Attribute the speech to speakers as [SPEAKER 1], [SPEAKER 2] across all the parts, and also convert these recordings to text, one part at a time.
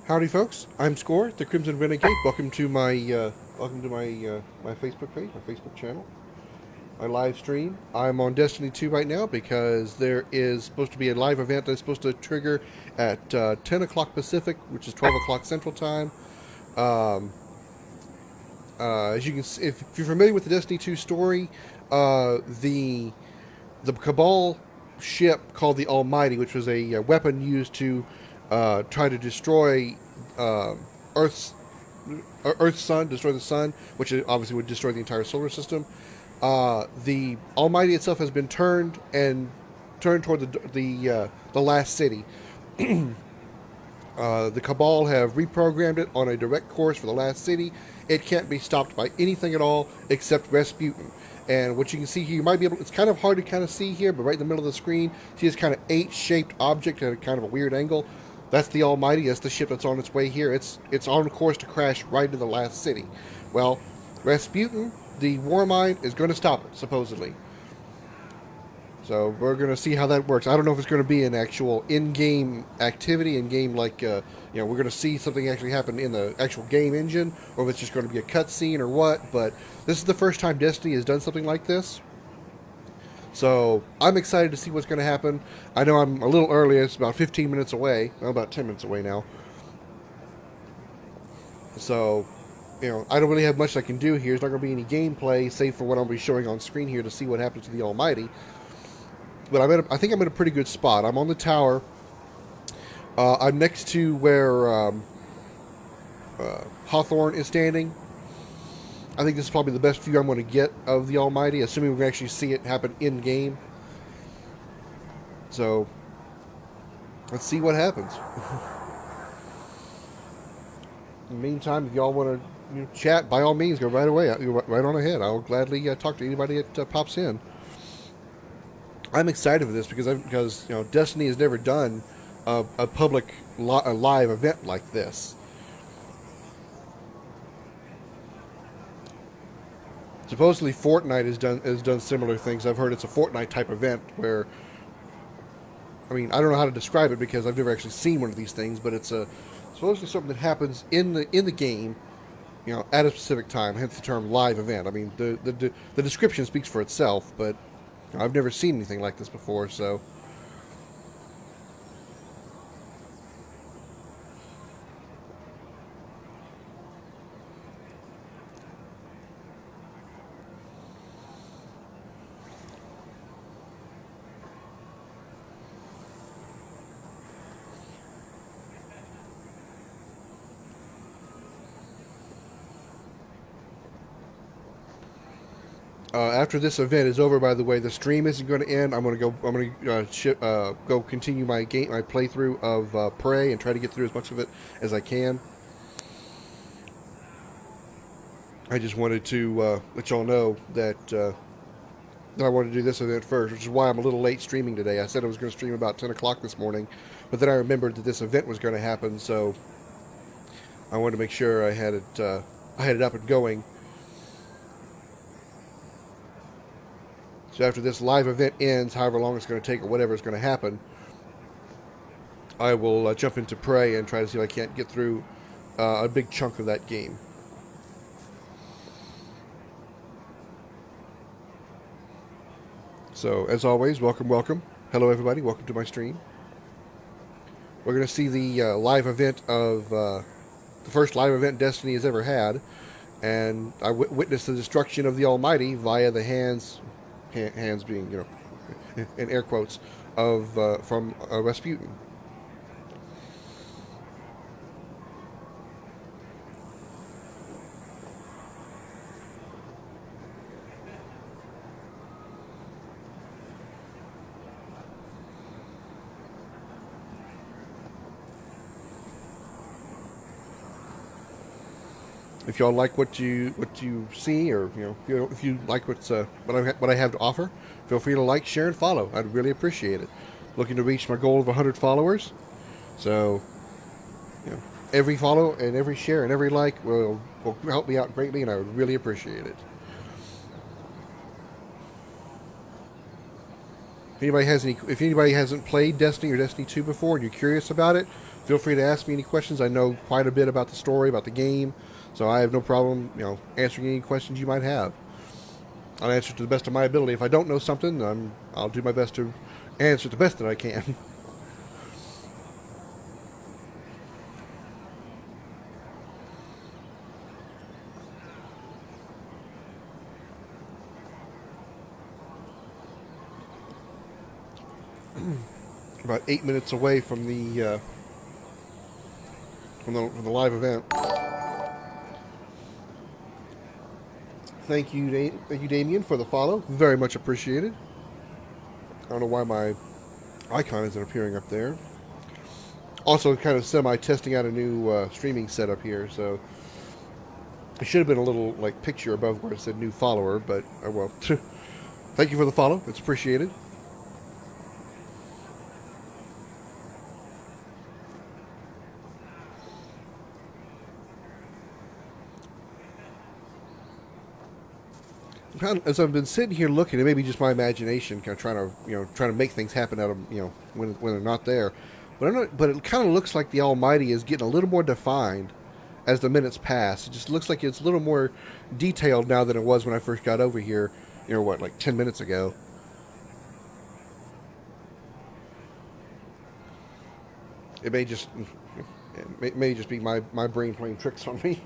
[SPEAKER 1] Howdy, folks. I'm Score, the Crimson Renegade. Welcome to my my Facebook page, my Facebook channel, my live stream. I'm on Destiny 2 right now because there is supposed to be a live event that's supposed to trigger at 10 o'clock Pacific, which is 12 o'clock Central Time. Um, as you can, if you're familiar with the Destiny 2 story, the Cabal ship called the Almighty, which was a weapon used to try to destroy uh, Earth's Earth's sun, destroy the sun, which obviously would destroy the entire solar system. The Almighty itself has been turned toward the last city. The Cabal have reprogrammed it on a direct course for the last city. It can't be stopped by anything at all except Rasputin. And what you can see here, you might be able. It's kind of hard to kind of see here, but right in the middle of the screen, see this kind of H-shaped object at a kind of a weird angle. That's the Almighty. That's the ship that's on its way here. It's on course to crash right into the last city. Well, Rasputin, the Warmind, is going to stop it supposedly. So we're going to see how that works. I don't know if it's going to be an actual in-game activity, in-game we're going to see something actually happen in the actual game engine, or if it's just going to be a cutscene or what. But this is the first time Destiny has done something like this. So I'm excited to see what's going to happen. I know I'm a little early. It's about 15 minutes away. Well, about 10 minutes away now. So, I don't really have much I can do here. There's not going to be any gameplay, save for what I'll be showing on screen here to see what happens to the Almighty. But I think I'm in a pretty good spot. I'm on the tower. I'm next to where Hawthorne is standing. I think this is probably the best view I'm going to get of the Almighty, assuming we can actually see it happen in-game. So, let's see what happens. In the meantime, if y'all want to chat, by all means, go right away. Right on ahead. I'll gladly talk to anybody that pops in. I'm excited for this because Destiny has never done a public a live event like this. Supposedly Fortnite has done similar things. I've heard it's a Fortnite type event where, I don't know how to describe it because I've never actually seen one of these things, but it's supposedly something that happens in the game, at a specific time. Hence the term live event. The description speaks for itself, but I've never seen anything like this before, so. After this event is over, by the way, the stream isn't going to end. I'm going to go continue my playthrough of Prey and try to get through as much of it as I can. I just wanted to let y'all know that I wanted to do this event first, which is why I'm a little late streaming today. I said I was going to stream about 10 o'clock this morning, but then I remembered that this event was going to happen, so I wanted to make sure I had it up and going. So after this live event ends, however long it's going to take or whatever is going to happen, I will jump into Prey and try to see if I can't get through a big chunk of that game. So, as always, welcome. Hello, everybody. Welcome to my stream. We're going to see the live event of the first live event Destiny has ever had, and I witnessed the destruction of the Almighty via the hands being, in air quotes, from Rasputin. If y'all like what you see, or if you like what I have to offer, feel free to like, share, and follow. I'd really appreciate it. Looking to reach my goal of 100 followers, so every follow and every share and every like will help me out greatly, and I would really appreciate it. If anybody hasn't played Destiny or Destiny 2 before and you're curious about it, feel free to ask me any questions. I know quite a bit about the story, about the game, so I have no problem, answering any questions you might have. I'll answer to the best of my ability. If I don't know something, I'll do my best to answer the best that I can. About 8 minutes away from the live event. Thank you, Damien, for the follow. Very much appreciated. I don't know why my icon isn't appearing up there. Also, kind of semi-testing out a new streaming setup here, so it should have been a little picture above where it said new follower, but oh well. Thank you for the follow. It's appreciated. As I've been sitting here looking, it may be just my imagination, kind of trying to make things happen out of when they're not there. But it kind of looks like the Almighty is getting a little more defined as the minutes pass. It just looks like it's a little more detailed now than it was when I first got over here. 10 minutes ago. It may just be my brain playing tricks on me.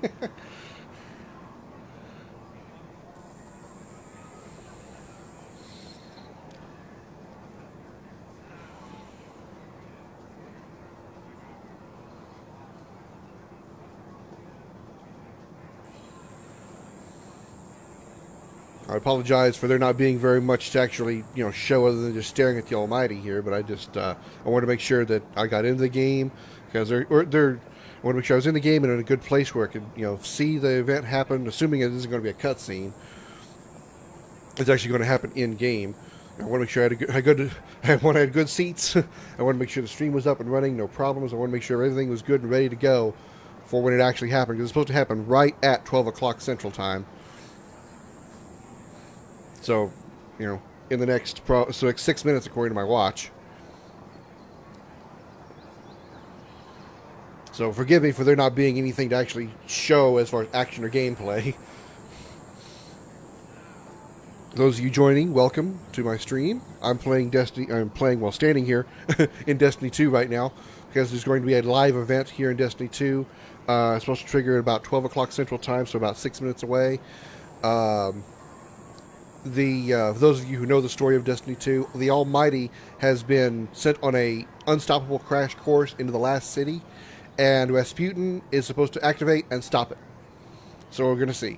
[SPEAKER 1] I apologize for there not being very much to actually, show other than just staring at the Almighty here. But I want to make sure that I got into the game because I want to make sure I was in the game and in a good place where I could, see the event happen. Assuming it isn't going to be a cutscene, it's actually going to happen in game. I want to make sure I had good seats. I want to make sure the stream was up and running, no problems. I want to make sure everything was good and ready to go for when it actually happened. Because it's supposed to happen right at 12 o'clock Central Time. So, in the next 6 minutes according to my watch. So forgive me for there not being anything to actually show as far as action or gameplay. Those of you joining, welcome to my stream. I'm playing while standing here in Destiny 2 right now because there's going to be a live event here in Destiny 2. It's supposed to trigger at about 12 o'clock Central Time, so about 6 minutes away. Those of you who know the story of Destiny 2, the Almighty has been sent on a unstoppable crash course into the last city, and Rasputin is supposed to activate and stop it. So we're going to see.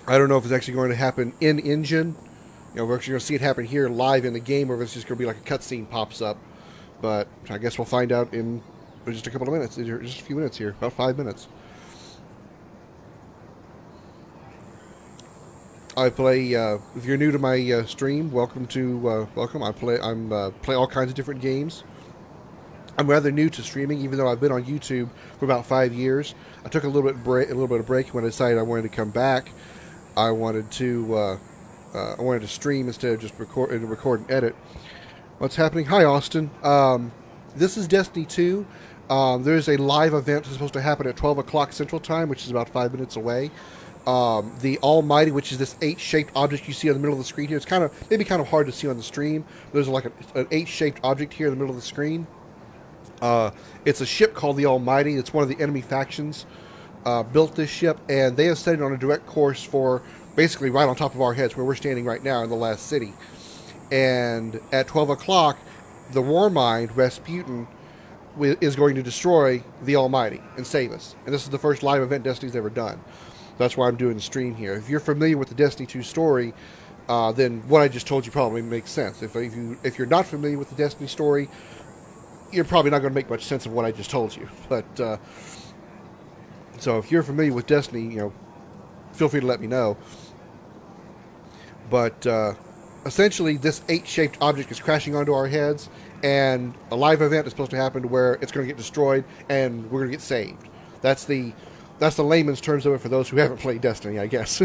[SPEAKER 1] I don't know if it's actually going to happen in engine. We're actually going to see it happen here live in the game, or if it's just going to be like a cutscene pops up. But I guess we'll find out in just a couple of minutes, just a few minutes here, about 5 minutes. I play. If you're new to my stream, welcome. I play all kinds of different games. I'm rather new to streaming, even though I've been on YouTube for about 5 years. I took a little bit of break when I decided I wanted to come back. I wanted to stream instead of just record and edit. What's happening? Hi, Austin. This is Destiny 2. There's a live event that's supposed to happen at 12 o'clock Central Time, which is about 5 minutes away. The Almighty, which is this 8-shaped object you see in the middle of the screen here. It's maybe kind of hard to see on the stream. There's like an 8-shaped object here in the middle of the screen. It's a ship called the Almighty. It's one of the enemy factions built this ship, and they have set it on a direct course for basically right on top of our heads where we're standing right now in the last city. And at 12 o'clock, the Warmind, Rasputin, is going to destroy the Almighty and save us. And this is the first live event Destiny's ever done. That's why I'm doing the stream here. If you're familiar with the Destiny 2 story, then what I just told you probably makes sense. If you're not familiar with the Destiny story, you're probably not going to make much sense of what I just told you. But so if you're familiar with Destiny, feel free to let me know. But essentially, this 8-shaped object is crashing onto our heads, and a live event is supposed to happen to where it's going to get destroyed, and we're going to get saved. That's the layman's terms of it for those who haven't played Destiny, I guess.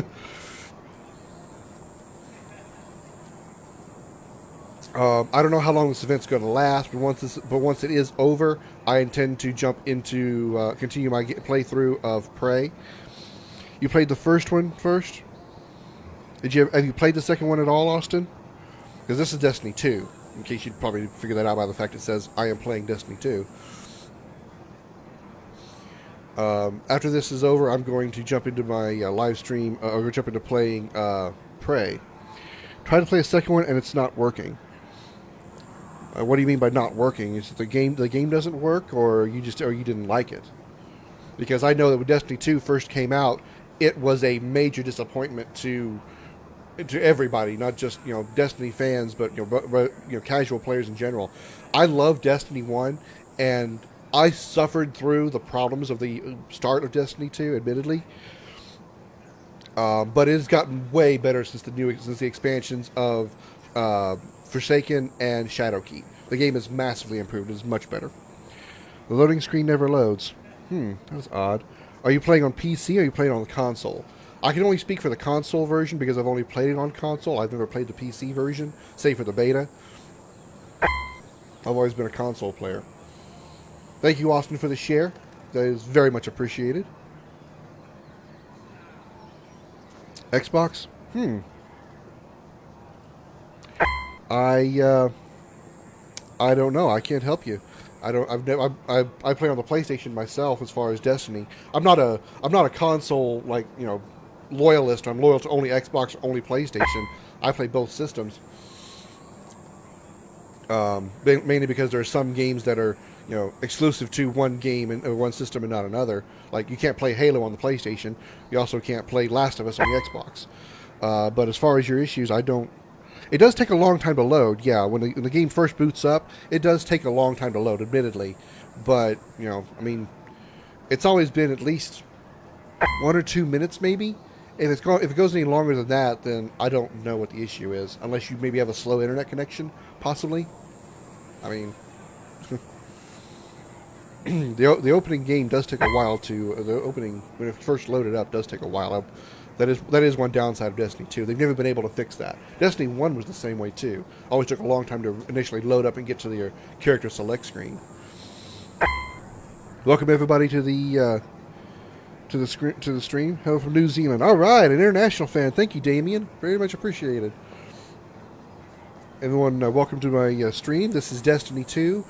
[SPEAKER 1] I don't know how long this event's going to last, but once it is over, I intend to jump into continue my playthrough of Prey. You played the first one first? Have you played the second one at all, Austin? Because this is Destiny 2. In case you'd probably figure that out by the fact it says I am playing Destiny 2. After this is over, I'm going to jump into my live stream, or jump into playing Prey. Try to play a second one, and it's not working. What do you mean by not working? Is it the game doesn't work, or you didn't like it? Because I know that when Destiny 2 first came out, it was a major disappointment to everybody, not just Destiny fans, but casual players in general. I love Destiny 1, and I suffered through the problems of the start of Destiny 2, admittedly. But it has gotten way better since the expansions of Forsaken and Shadowkeep. The game is massively improved. It is much better. The loading screen never loads. That was odd. Are you playing on PC or are you playing on the console? I can only speak for the console version because I've only played it on console. I've never played the PC version, save for the beta. I've always been a console player. Thank you, Austin, for the share. That is very much appreciated. Xbox? I don't know. I can't help you. I play on the PlayStation myself as far as Destiny. I'm not a console loyalist. I'm loyal to only Xbox, only PlayStation. I play both systems. Mainly because there are some games that are exclusive to one game and one system and not another. Like you can't play Halo on the PlayStation. You also can't play Last of Us on the Xbox. But as far as your issues, I don't. It does take a long time to load. Yeah, when the game first boots up, it does take a long time to load, admittedly. But it's always been at least 1 or 2 minutes, maybe. If it goes any longer than that, then I don't know what the issue is. Unless you maybe have a slow internet connection, possibly. I mean, the opening game does take a while to. The opening when it first loaded up does take a while. That is one downside of Destiny 2. They've never been able to fix that. Destiny 1 was the same way too. Always took a long time to initially load up and get to your character select screen. Welcome everybody to the stream. Hello from New Zealand. All right, an international fan. Thank you, Damien. Very much appreciated. Everyone, welcome to my stream. This is Destiny 2.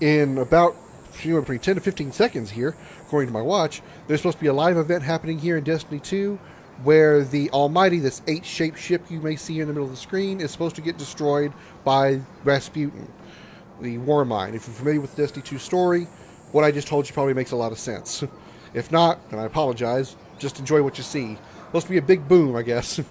[SPEAKER 1] In about between 10 to 15 seconds here, according to my watch, there's supposed to be a live event happening here in Destiny 2 where the Almighty, this 8-shaped ship you may see in the middle of the screen, is supposed to get destroyed by Rasputin, the war mine. If you're familiar with the Destiny 2 story, what I just told you probably makes a lot of sense. If not, then I apologize. Just enjoy what you see. Supposed to be a big boom, I guess.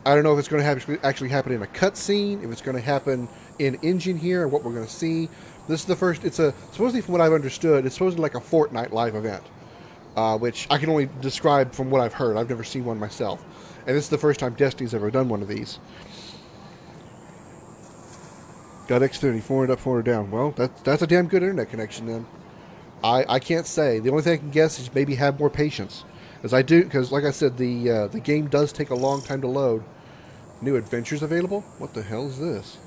[SPEAKER 1] I don't know if it's going to actually happen in a cutscene, if it's going to happen in engine here, or what we're going to see. This is the first. It's supposedly, from what I've understood, it's supposedly like a Fortnite live event. Which I can only describe from what I've heard. I've never seen one myself. And this is the first time Destiny's ever done one of these. Got X30, 400 up, 400 down. Well, that's a damn good internet connection then. I can't say. The only thing I can guess is maybe have more patience. Because like I said, the game does take a long time to load. New adventures available? What the hell is this?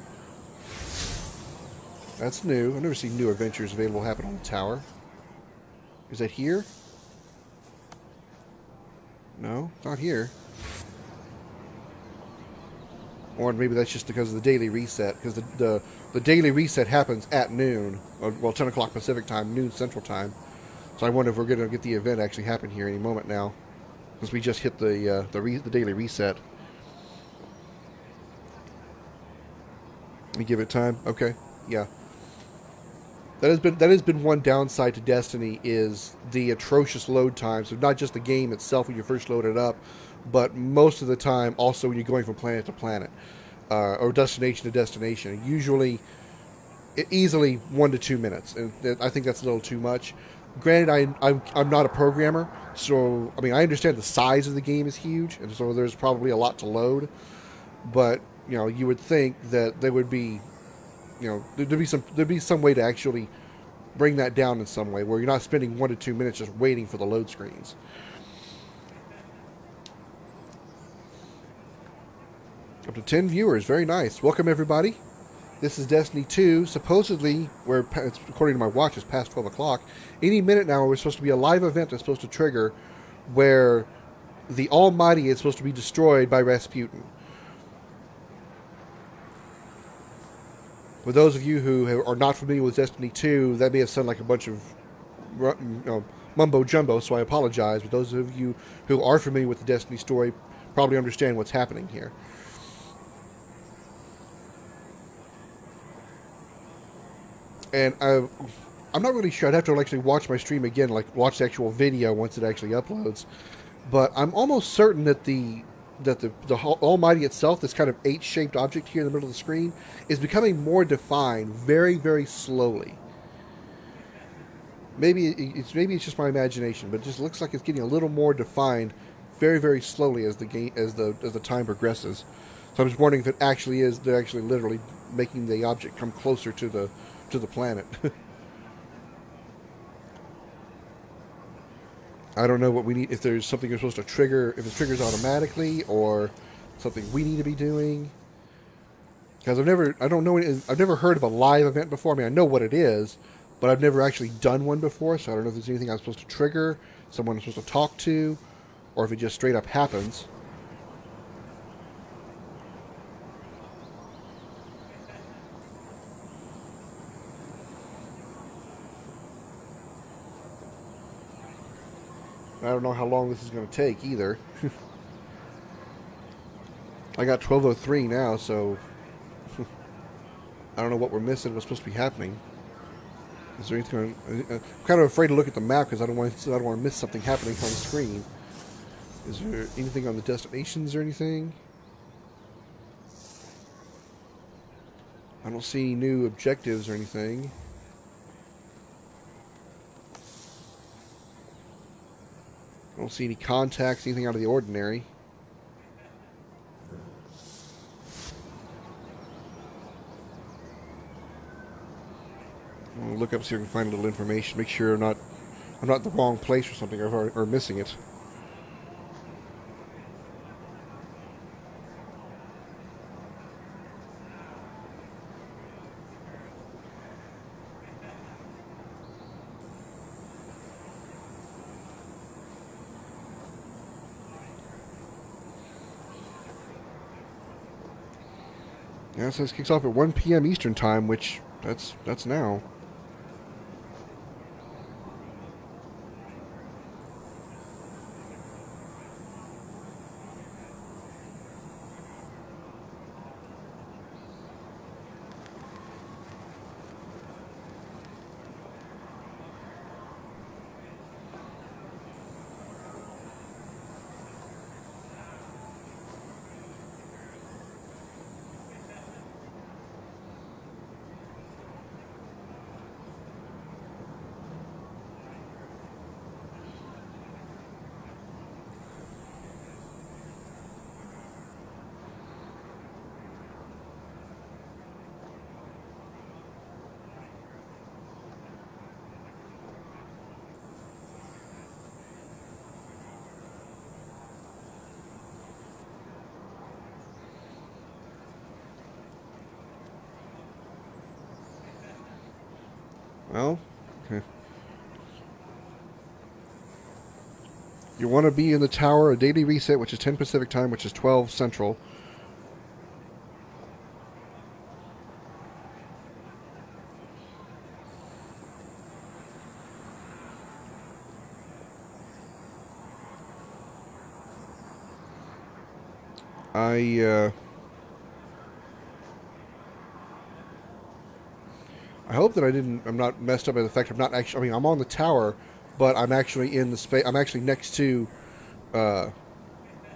[SPEAKER 1] That's new. I've never seen new adventures available happen on the tower. Is that here? No, not here. Or maybe that's just because of the daily reset. Because the daily reset happens at noon. Well, 10 o'clock Pacific time, noon Central time. So I wonder if we're going to get the event actually happen here any moment now. Because we just hit the daily reset. We give it time? Okay, yeah. That has been one downside to Destiny is the atrocious load times of not just the game itself when you first load it up, but most of the time also when you're going from planet to planet or destination to destination. Usually, easily 1 to 2 minutes, and I think that's a little too much. Granted, I'm not a programmer, so I mean I understand the size of the game is huge, and so there's probably a lot to load. But you would think that there would be. There'd be some way to actually bring that down in some way where you're not spending 1 to 2 minutes just waiting for the load screens. Up to 10 viewers, very nice. Welcome everybody. This is Destiny 2. Supposedly, according to my watch, it's past 12 o'clock. Any minute now, we're supposed to be a live event that's supposed to trigger where the Almighty is supposed to be destroyed by Rasputin. For those of you who are not familiar with Destiny 2, that may have sounded like a bunch of mumbo jumbo, so I apologize. But those of you who are familiar with the Destiny story probably understand what's happening here. And I'm not really sure. I'd have to actually watch my stream again, like watch the actual video once it actually uploads. But I'm almost certain that the Almighty itself, this kind of H-shaped object here in the middle of the screen, is becoming more defined very, very slowly. Maybe it's just my imagination, but it just looks like it's getting a little more defined very, very slowly as the time progresses. So I'm just wondering if it actually is, they're actually literally making the object come closer to the planet. I don't know what we need, if there's something you're supposed to trigger, if it triggers automatically, or something we need to be doing. Because I've never heard of a live event before. I mean, I know what it is, but I've never actually done one before, so I don't know if there's anything I'm supposed to trigger, someone I'm supposed to talk to, or if it just straight up happens. I don't know how long this is going to take either. I got 12:03 now, so I don't know what we're missing, what's supposed to be happening. Is there anything? I'm kind of afraid to look at the map because I don't want to miss something happening on the screen. Is there anything on the destinations or anything? I don't see any new objectives or anything. I don't see any contacts, anything out of the ordinary. I'm gonna look up see if I can find a little information. Make sure I'm not in the wrong place or something, or missing it. Yeah, so this kicks off at 1 p.m. Eastern Time, which that's now. Well, okay. You want to be in the tower, a daily reset, which is 10 Pacific Time, which is 12 Central. I hope that I'm not messed up by the fact I'm not actually, I mean, I'm on the tower, but I'm actually in the space, I'm actually next to,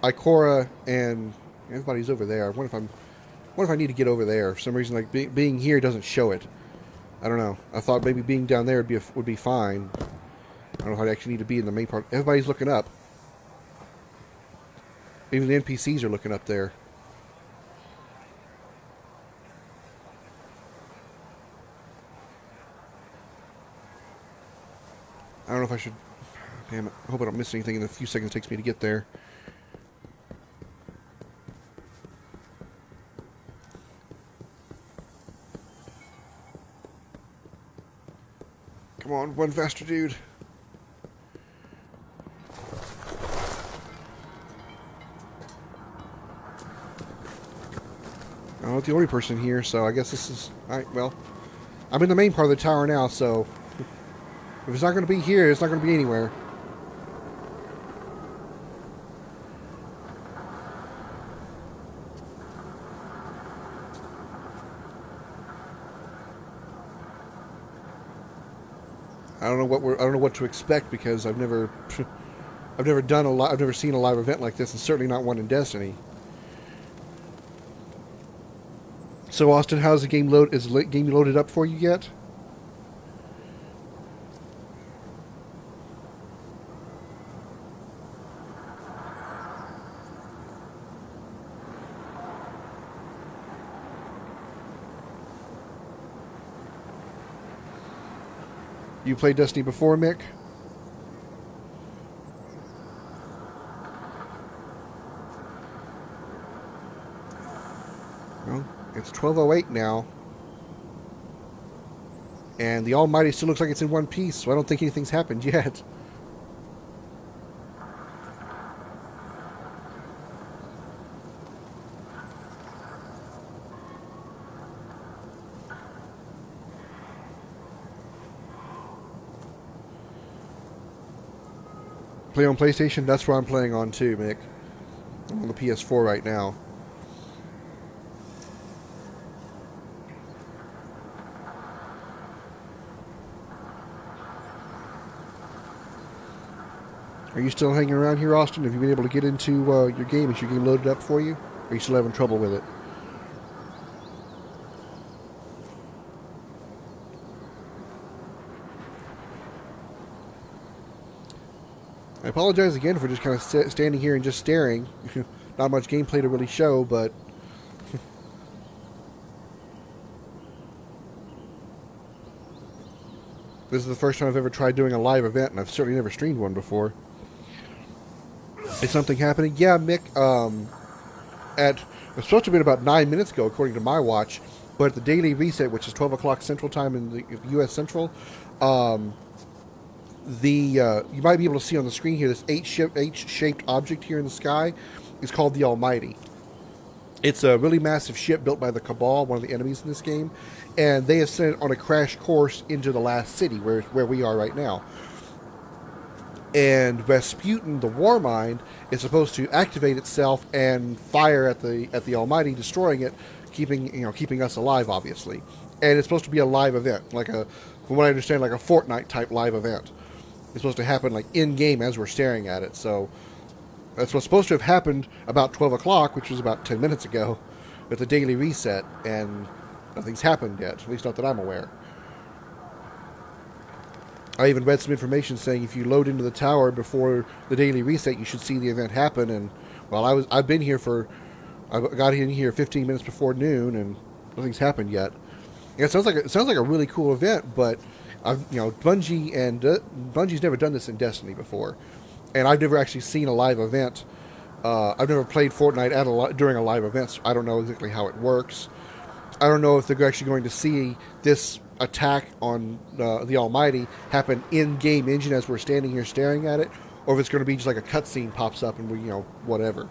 [SPEAKER 1] Ikora, and everybody's over there. What if I need to get over there? For some reason, like, being here doesn't show it. I don't know. I thought maybe being down there would be fine. I don't know if I actually need to be in the main part. Everybody's looking up. Even the NPCs are looking up there. I don't know if I should... Damn it. I hope I don't miss anything in the few seconds it takes me to get there. Come on, one faster, dude. I'm not the only person here, so I guess this is... Alright, well, I'm in the main part of the tower now, so... If it's not going to be here, it's not going to be anywhere. I don't know what to expect because I've never seen a live event like this, and certainly not one in Destiny. So Austin, how's the game load? Is the game loaded up for you yet? You played Destiny before, Mick? Well, it's 12:08 now. And the Almighty still looks like it's in one piece, so I don't think anything's happened yet. Play on PlayStation? That's where I'm playing on too, Mick. I'm on the PS4 right now. Are you still hanging around here, Austin? Have you been able to get into your game? Is your game loaded up for you? Or are you still having trouble with it? I apologize again for just kind of standing here and just staring. Not much gameplay to really show, but... This is the first time I've ever tried doing a live event, and I've certainly never streamed one before. Is something happening? Yeah, Mick, it's supposed to have been about 9 minutes ago, according to my watch, but at the daily reset, which is 12 o'clock Central Time in the U.S. Central, you might be able to see on the screen here, this H-shaped object here in the sky is called the Almighty. It's a really massive ship built by the Cabal, one of the enemies in this game, and they have sent it on a crash course into the last city, where we are right now. And Rasputin, the Warmind, is supposed to activate itself and fire at the Almighty, destroying it, keeping us alive, obviously. And it's supposed to be a live event, from what I understand, like a Fortnite type live event. It's supposed to happen like in game as we're staring at it. So that's what's supposed to have happened about 12 o'clock, which was about 10 minutes ago, at the daily reset, and nothing's happened yet, at least not that I'm aware. I even read some information saying if you load into the tower before the daily reset, you should see the event happen. And well, I got in here 15 minutes before noon, and nothing's happened yet. And it sounds like a really cool event, but Bungie's never done this in Destiny before, and I've never actually seen a live event. I've never played Fortnite during a live event, so I don't know exactly how it works. I don't know if they're actually going to see this attack on the Almighty happen in-game engine as we're standing here staring at it, or if it's going to be just like a cutscene pops up and we, whatever.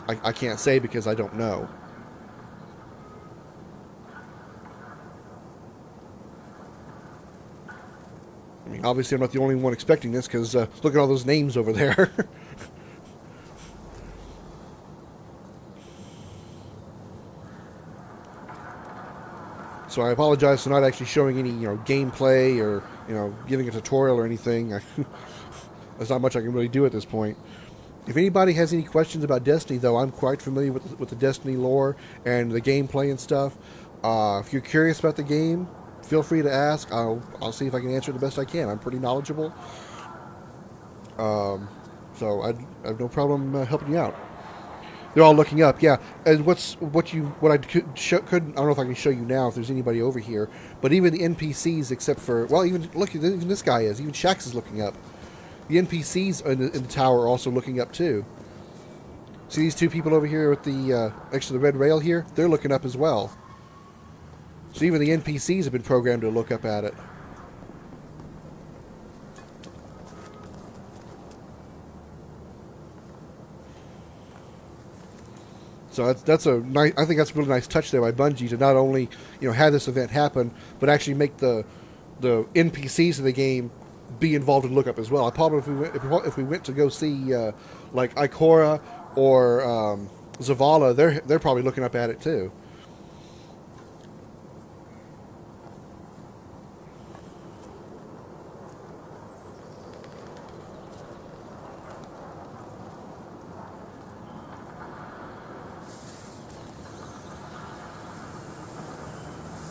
[SPEAKER 1] I can't say because I don't know. I mean, obviously I'm not the only one expecting this because look at all those names over there. So I apologize for not actually showing any, gameplay or, giving a tutorial or anything. There's not much I can really do at this point. If anybody has any questions about Destiny, though, I'm quite familiar with the Destiny lore and the gameplay and stuff. If you're curious about the game, feel free to ask. I'll see if I can answer the best I can. I'm pretty knowledgeable. So I have no problem helping you out. They're all looking up, yeah. And what I couldn't, I don't know if I can show you now if there's anybody over here, but even the NPCs, except for, well, even this guy is, even Shax is looking up. The NPCs in the tower are also looking up too. See these two people over here with the next to the red rail here? They're looking up as well. So even the NPCs have been programmed to look up at it. So that's a nice. I think that's a really nice touch there by Bungie to not only have this event happen, but actually make the NPCs of the game be involved in lookup as well. I probably if we went to go see like Ikora or Zavala, they're probably looking up at it too.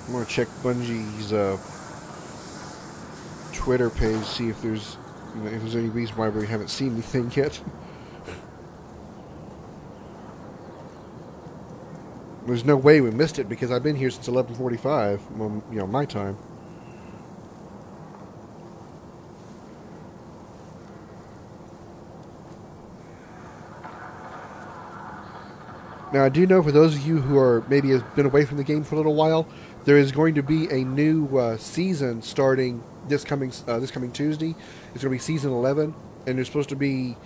[SPEAKER 1] I'm gonna check Bungie's Twitter page, see if there's any reason why we haven't seen anything yet. There's no way we missed it because I've been here since 11:45, my time. Now, I do know for those of you who are maybe have been away from the game for a little while, there is going to be a new season starting this coming Tuesday. It's going to be season 11, and there's supposed to be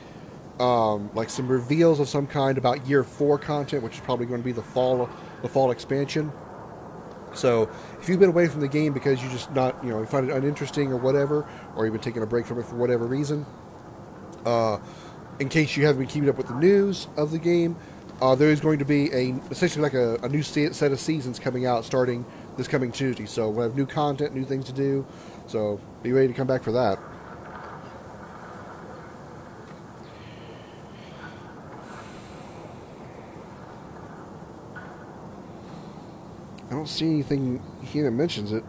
[SPEAKER 1] like some reveals of some kind about year 4 content, which is probably going to be the fall expansion. So, if you've been away from the game because you just not you find it uninteresting or whatever, or you've been taking a break from it for whatever reason, in case you haven't been keeping up with the news of the game, there is going to be essentially like a new set of seasons coming out starting this coming Tuesday. So we'll have new content, new things to do. So be ready to come back for that. I don't see anything here that mentions it.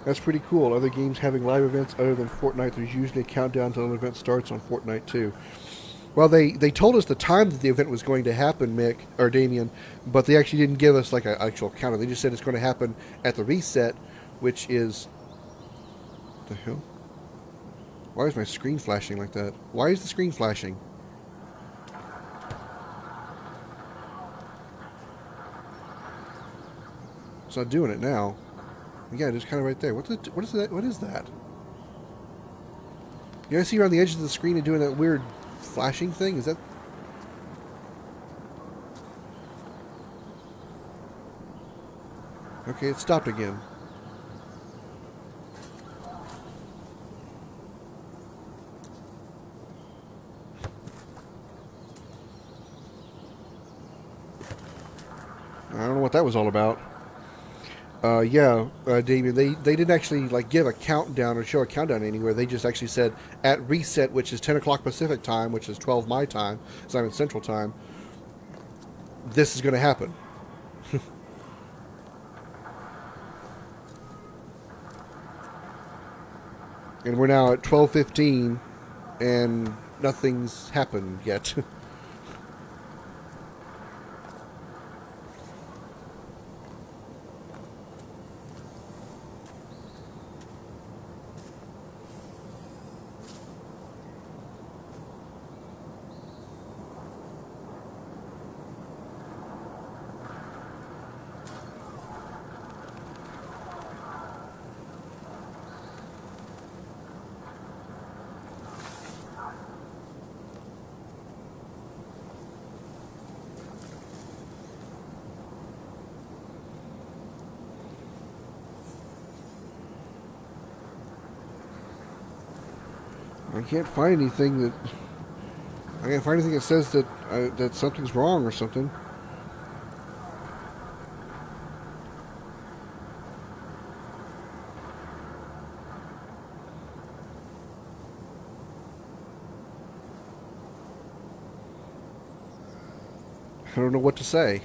[SPEAKER 1] That's pretty cool. Other games having live events other than Fortnite, there's usually a countdown until an event starts on Fortnite too. Well, they told us the time that the event was going to happen, Mick, or Damien, but they actually didn't give us like an actual countdown. They just said it's going to happen at the reset, which is... What the hell? Why is my screen flashing like that? Why is the screen flashing? It's not doing it now. Yeah, it's kind of right there. What is that? What is that? You guys see around the edges of the screen and doing that weird flashing thing? Is that... Okay, it stopped again. I don't know what that was all about. Damien, they didn't actually like give a countdown or show a countdown anywhere. They just actually said at reset, which is 10 o'clock Pacific time, which is 12 my time, so I'm in Central time, this is going to happen. And we're now at 12:15, and nothing's happened yet. I can't find anything that... I can't find anything that says that that something's wrong or something. I don't know what to say.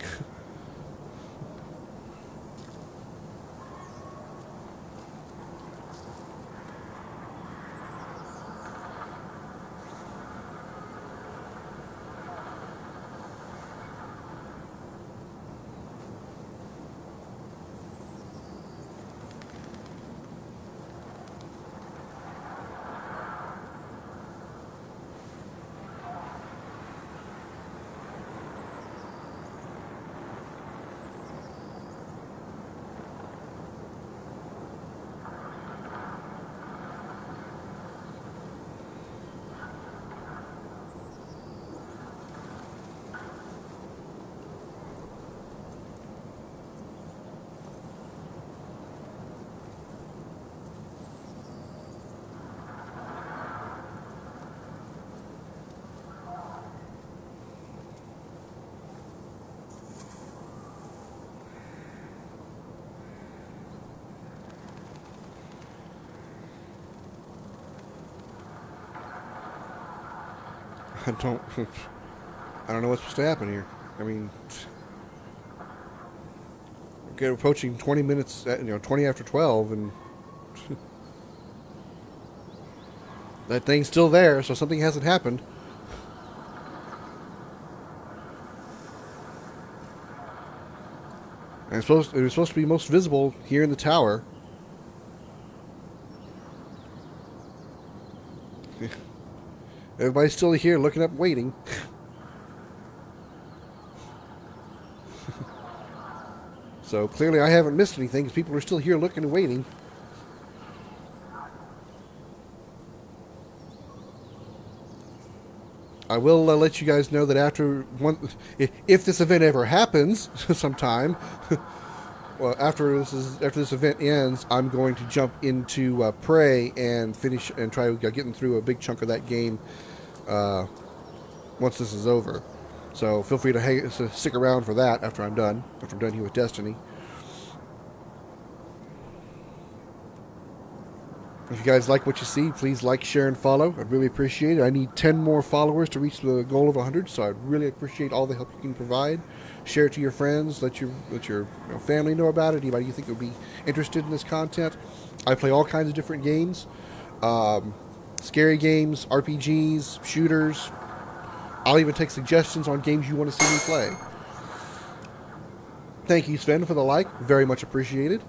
[SPEAKER 1] I don't know what's supposed to happen here. I mean, we're approaching 20 minutes, 20 after 12, and that thing's still there, so something hasn't happened. And it was supposed to be most visible here in the tower. Everybody's still here looking up, waiting. So clearly I haven't missed anything because people are still here looking and waiting. I will let you guys know that if this event ever happens sometime, well, after this event ends, I'm going to jump into Prey and finish and try getting through a big chunk of that game once this is over. So feel free to stick around for that after I'm done here with Destiny. If you guys like what you see, please like, share, and follow. I'd really appreciate it. I need 10 more followers to reach the goal of 100, so I'd really appreciate all the help you can provide. Share it to your friends, let your family know about it, anybody you think would be interested in this content. I play all kinds of different games. Scary games, RPGs, shooters. I'll even take suggestions on games you want to see me play. Thank you, Sven, for the like. Very much appreciated.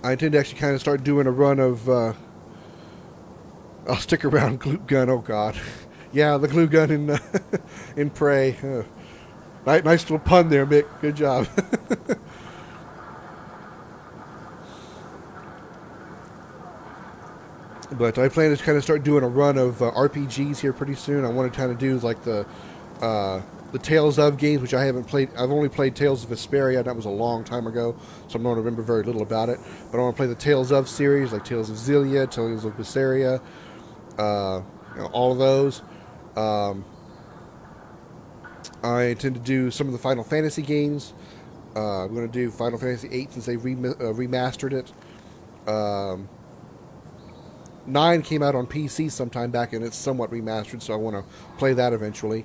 [SPEAKER 1] I intend to actually kind of start doing a run of, I'll stick around glue gun, oh god. Yeah, the glue gun in Prey. Nice little pun there, Mick. Good job. But I plan to kind of start doing a run of RPGs here pretty soon. I want to kind of do like the Tales of games, which I haven't played. I've only played Tales of Vesperia, and that was a long time ago, so I don't remember very little about it. But I want to play the Tales of series, like Tales of Xillia, Tales of Vesperia, all of those. I intend to do some of the Final Fantasy games. I'm going to do Final Fantasy VIII since they've remastered it. 9 came out on PC sometime back, and it's somewhat remastered, so I want to play that eventually.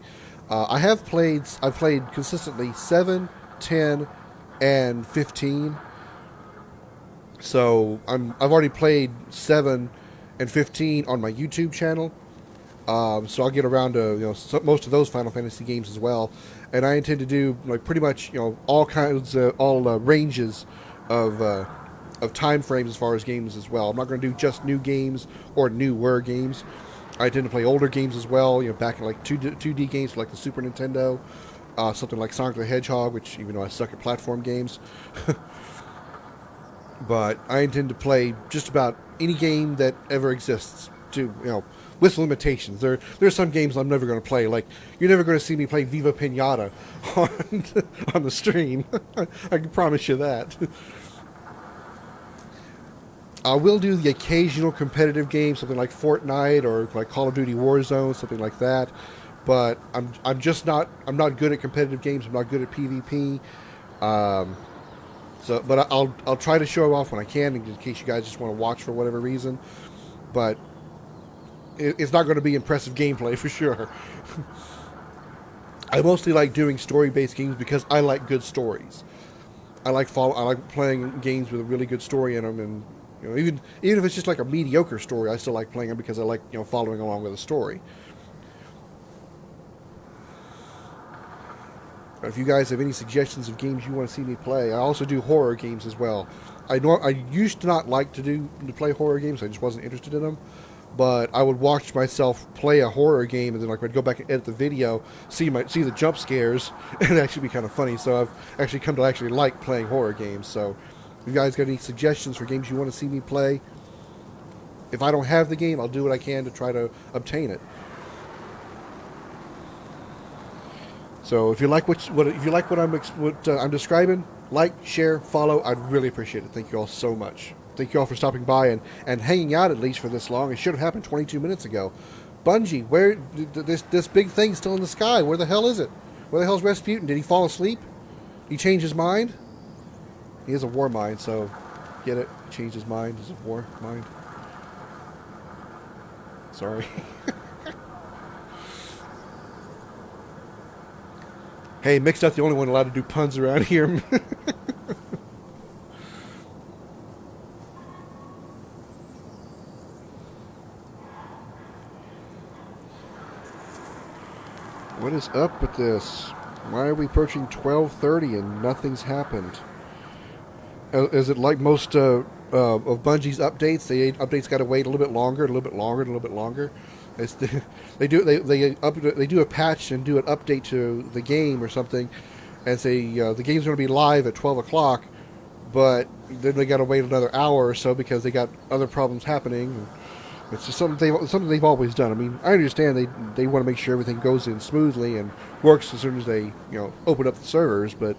[SPEAKER 1] I've played consistently 7, 10, and 15. So I've already played 7 and 15 on my YouTube channel. So I'll get around to most of those Final Fantasy games as well. And I intend to do like pretty much all kinds ranges of time frames as far as games as well. I'm not going to do just new games or newer games. I tend to play older games as well, back in like 2D games like the Super Nintendo, something like Sonic the Hedgehog, which even though I suck at platform games. But I intend to play just about any game that ever exists, with limitations. There's some games I'm never going to play. Like, you're never going to see me play Viva Pinata on the stream. I can promise you that. I will do the occasional competitive game, something like Fortnite or like Call of Duty Warzone, something like that. But I'm not good at competitive games. I'm not good at PvP. But I'll try to show it off when I can, in case you guys just want to watch for whatever reason. But it's not going to be impressive gameplay for sure. I mostly like doing story-based games because I like good stories. I like playing games with a really good story in them, and even if it's just like a mediocre story, I still like playing them because I like following along with a story. If you guys have any suggestions of games you want to see me play, I also do horror games as well. I used to not like to play horror games. I just wasn't interested in them. But I would watch myself play a horror game, and then I'd go back and edit the video, see the jump scares, and it'd actually be kind of funny. So I've actually come to like playing horror games. So if you guys got any suggestions for games you want to see me play, if I don't have the game, I'll do what I can to try to obtain it. So if you like what I'm describing, like, share, follow. I'd really appreciate it. Thank you all so much. Thank you all for stopping by and hanging out at least for this long. It should have happened 22 minutes ago. Bungie, where this big thing still in the sky? Where the hell is it? Where the hell's Rasputin? Did he fall asleep? He changed his mind? He has a war mind, so get it? He changed his mind. He's a war mind. Sorry. Hey, Mick's not the only one allowed to do puns around here. What is up with this? Why are we approaching 12:30 and nothing's happened? Is it like most of Bungie's updates? The updates got to wait a little bit longer, a little bit longer, a little bit longer. They do a patch and do an update to the game or something, and say the game's going to be live at 12 o'clock, but then they got to wait another hour or so because they got other problems happening. It's just something they've always done. I mean, I understand they want to make sure everything goes in smoothly and works as soon as they open up the servers, but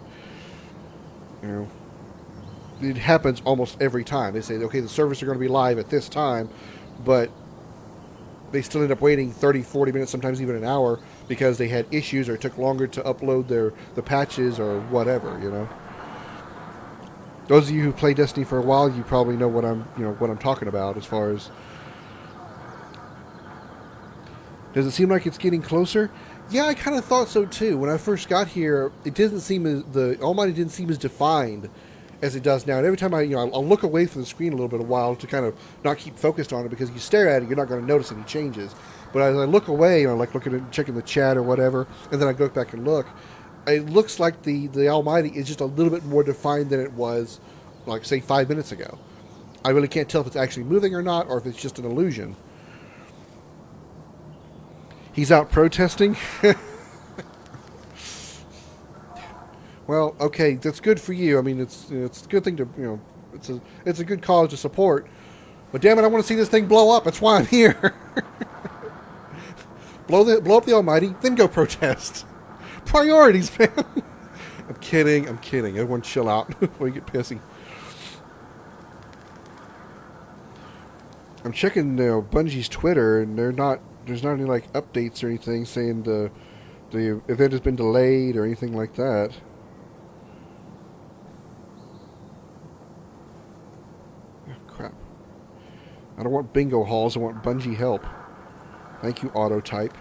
[SPEAKER 1] it happens almost every time. They say, okay, the servers are going to be live at this time, but they still end up waiting 30, 40 minutes, sometimes even an hour, because they had issues or it took longer to upload the patches or whatever. Those of you who play Destiny for a while, you probably know what I'm talking about as far as. Does it seem like it's getting closer? Yeah, I kind of thought so too. When I first got here, it didn't seem the Almighty didn't seem as defined as it does now. And every time I'll look away from the screen a little bit a while to kind of not keep focused on it, because you stare at it, you're not going to notice any changes. But as I look away, like looking at checking the chat or whatever, and then I go back and look, it looks like the Almighty is just a little bit more defined than it was, like say 5 minutes ago. I really can't tell if it's actually moving or not, or if it's just an illusion. He's out protesting? Well, okay, that's good for you. I mean, it's a good thing to, it's a good cause to support. But damn it, I want to see this thing blow up. That's why I'm here. blow up the Almighty, then go protest. Priorities, man. I'm kidding. Everyone chill out before you get pissy. I'm checking Bungie's Twitter, and there's not any like updates or anything saying the event has been delayed or anything like that. Oh, crap. I don't want bingo halls, I want Bungie help. Thank you, Autotype.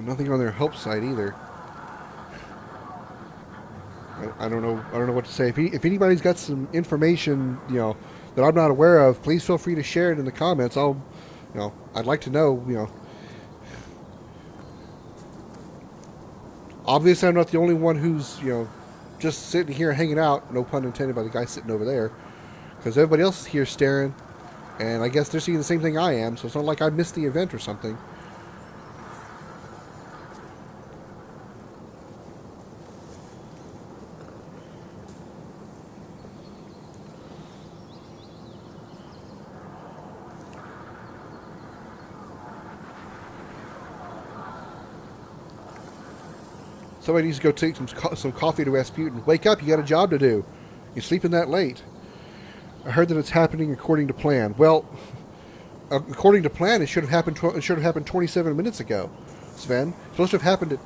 [SPEAKER 1] Nothing on their help site either. I don't know what to say. If anybody's got some information, that I'm not aware of, please feel free to share it in the comments. I'd like to know, Obviously, I'm not the only one who's, just sitting here hanging out. No pun intended by the guy sitting over there, because everybody else is here staring, and I guess they're seeing the same thing I am. So it's not like I missed the event or something. Somebody needs to go take some coffee to Rasputin. Wake up, you got a job to do. You're sleeping that late. I heard that it's happening according to plan. Well, according to plan, it should have happened. It should have happened 27 minutes ago, Sven. It's supposed to have happened at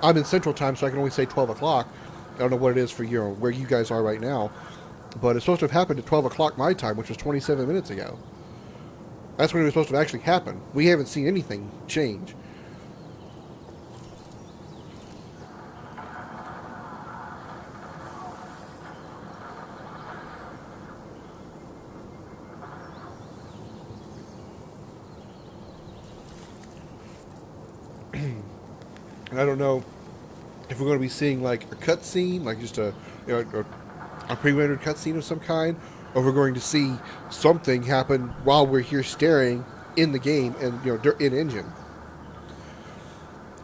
[SPEAKER 1] I'm in Central Time, so I can only say 12 o'clock. I don't know what it is for where you guys are right now, but it's supposed to have happened at 12 o'clock my time, which was 27 minutes ago. That's when it was supposed to actually happen. We haven't seen anything change. And I don't know if we're going to be seeing like a cutscene, like just a pre-rendered cutscene of some kind, or if we're going to see something happen while we're here staring in the game and in engine.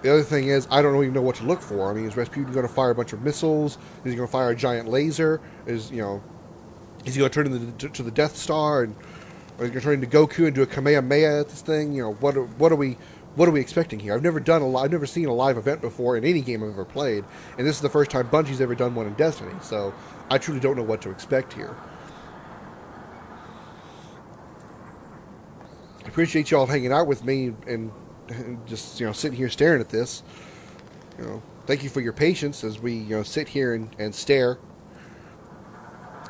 [SPEAKER 1] The other thing is, I don't even know what to look for. I mean, is Rasputin going to fire a bunch of missiles? Is he going to fire a giant laser? Is he going to turn into the Death Star, and or is he going to turn into Goku and do a Kamehameha at this thing? What are we expecting here? I've never seen a live event before in any game I've ever played, and this is the first time Bungie's ever done one in Destiny. So I truly don't know what to expect here. I appreciate y'all hanging out with me and just sitting here staring at this. Thank you for your patience as we sit here and stare.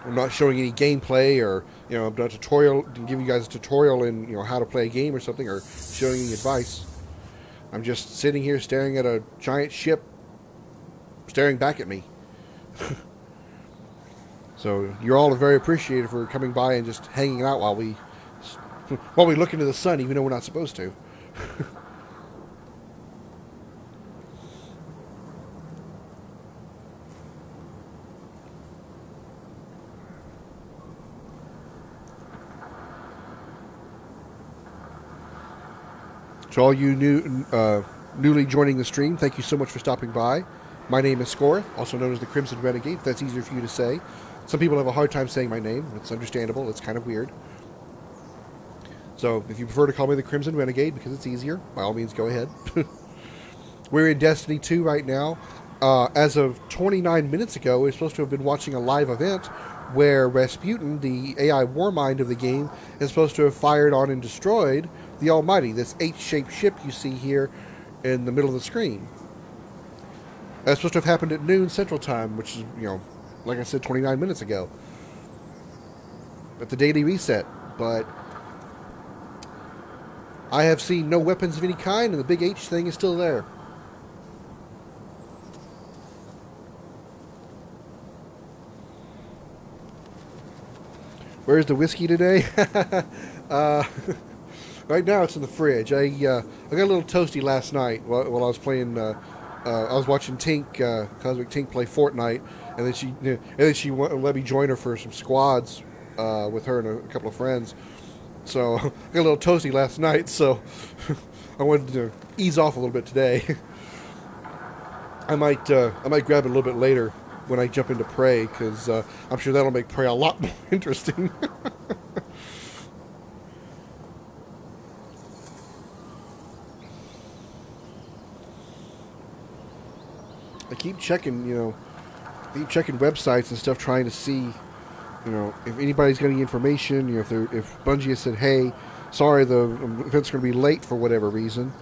[SPEAKER 1] I'm not showing any gameplay or I'm not giving you guys a tutorial in how to play a game or something, or showing any advice. I'm just sitting here staring at a giant ship staring back at me. So you're all very appreciated for coming by and just hanging out while we look into the sun, even though we're not supposed to. To all you newly joining the stream, thank you so much for stopping by. My name is Scorth, also known as the Crimson Renegade, if that's easier for you to say. Some people have a hard time saying my name. It's understandable. It's kind of weird. So if you prefer to call me the Crimson Renegade because it's easier, by all means, go ahead. We're in Destiny 2 right now. As of 29 minutes ago, we're supposed to have been watching a live event where Rasputin, the AI warmind of the game, is supposed to have fired on and destroyed the Almighty, this H-shaped ship you see here in the middle of the screen. That's supposed to have happened at noon Central Time, which is, like I said, 29 minutes ago. At the daily reset. But I have seen no weapons of any kind, and the big H thing is still there. Where's the whiskey today? Right now it's in the fridge. I got a little toasty last night while I was playing. I was watching Cosmic Tink play Fortnite, and then she let me join her for some squads with her and a couple of friends. So I got a little toasty last night. So I wanted to ease off a little bit today. I might grab it a little bit later when I jump into Prey, because I'm sure that'll make Prey a lot more interesting. I keep checking websites and stuff, trying to see, if anybody's got any information. If Bungie has said, "Hey, sorry, the event's going to be late for whatever reason."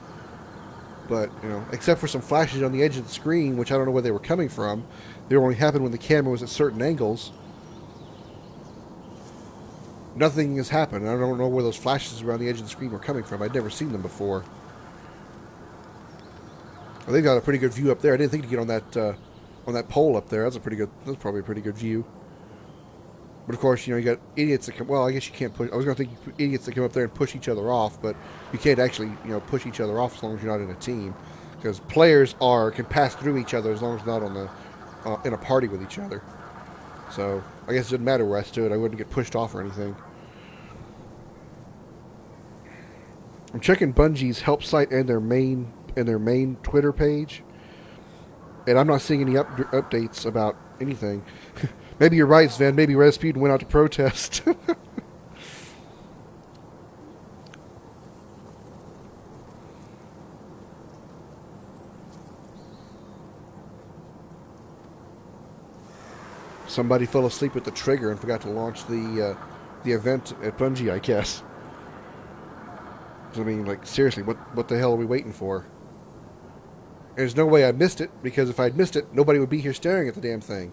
[SPEAKER 1] But except for some flashes on the edge of the screen, which I don't know where they were coming from. They only happened when the camera was at certain angles. Nothing has happened. I don't know where those flashes around the edge of the screen were coming from. I'd never seen them before. Well, they've got a pretty good view up there. I didn't think to get on that pole up there. That's probably a pretty good view. But of course, you got idiots that come. Well, I guess you can't push. I was going to think idiots that come up there and push each other off, but you can't actually push each other off as long as you're not in a team, because players can pass through each other as long as they're not on the in a party with each other. So I guess it didn't matter where I stood. I wouldn't get pushed off or anything. I'm checking Bungie's help site and their main Twitter page, and I'm not seeing any updates about anything. Maybe you're right, Sven. Maybe Rasputin went out to protest. Somebody fell asleep at the trigger and forgot to launch the event at Bungie, I guess. I mean, like, seriously, what the hell are we waiting for? There's no way I missed it, because if I'd missed it, nobody would be here staring at the damn thing.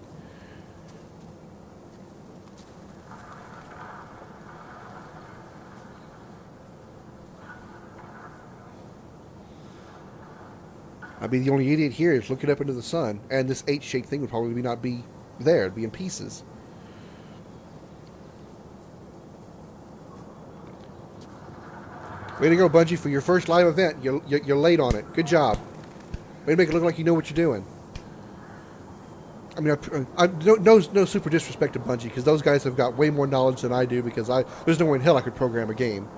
[SPEAKER 1] I'd be the only idiot here who's looking up into the sun, and this H-shaped thing would probably not be there. It'd be in pieces. Way to go, Bungie, for your first live event. You're late on it. Good job. Way to make it look like you know what you're doing. I mean, no super disrespect to Bungie, because those guys have got way more knowledge than I do, because there's no way in hell I could program a game.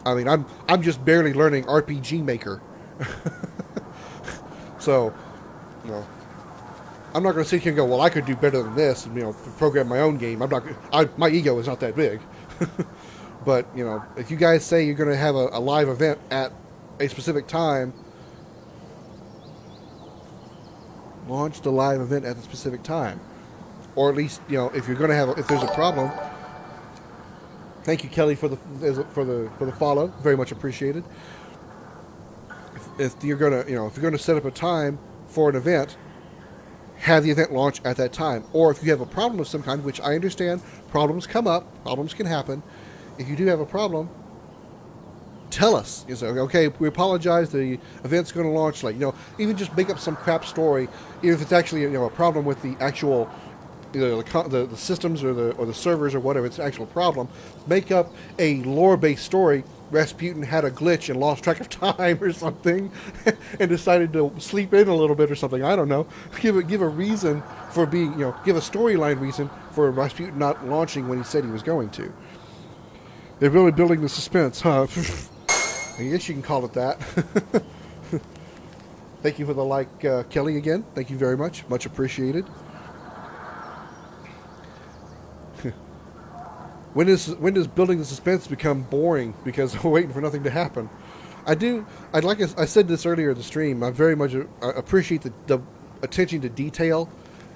[SPEAKER 1] I mean, I'm just barely learning RPG Maker. So, I'm not going to sit here and go, well, I could do better than this, and program my own game. My ego is not that big. But if you guys say you're going to have a live event at a specific time, launch the live event at the specific time. or at least if you're going to have if there's a problem. Thank you, Kelly, for the follow. Very much appreciated. If you're gonna if you're gonna set up a time for an event, have the event launch at that time. Or if you have a problem of some kind, which I understand, problems come up, problems can happen. If you do have a problem, tell us. You say, okay, we apologize. The event's going to launch. Even just make up some crap story, even if it's actually a problem with the actual the systems or the servers or whatever. It's an actual problem. Make up a lore-based story. Rasputin had a glitch and lost track of time or something, and decided to sleep in a little bit or something. I don't know. Give a reason for being give a storyline reason for Rasputin not launching when he said he was going to. They're really building the suspense, huh? I guess you can call it that. Thank you for the like, Kelly, again. Thank you very much. Much appreciated. When does building the suspense become boring because we're waiting for nothing to happen? I said this earlier in the stream, I very much appreciate the attention to detail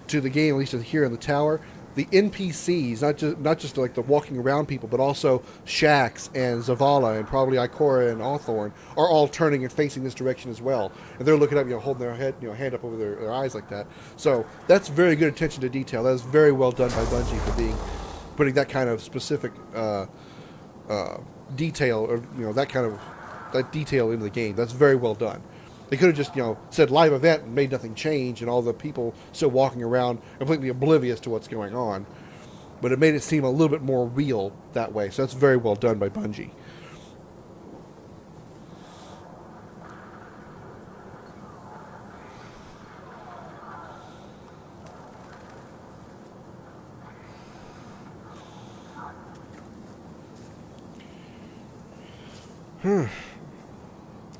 [SPEAKER 1] to the game, at least here in the tower. The NPCs, not just like the walking around people, but also Shax and Zavala and probably Ikora and Awthorn are all turning and facing this direction as well. And they're looking up, holding their head, hand up over their eyes like that. So that's very good attention to detail. That is very well done by Bungie for putting that kind of specific detail, or that detail into the game. That's very well done. They could have just said live event and made nothing change, and all the people still walking around completely oblivious to what's going on. But it made it seem a little bit more real that way. So that's very well done by Bungie.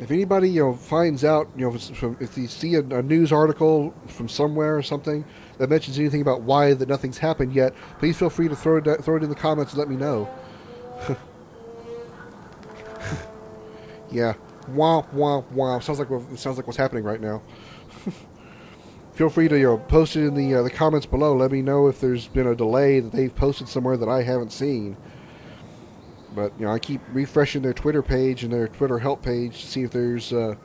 [SPEAKER 1] If anybody finds out if you see a news article from somewhere or something that mentions anything about why that nothing's happened yet, please feel free to throw it in the comments and let me know. Yeah, wah wah wah. Sounds like what's happening right now. Feel free to post it in the comments below. Let me know if there's been a delay that they've posted somewhere that I haven't seen. But, I keep refreshing their Twitter page and their Twitter help page to see if there's, if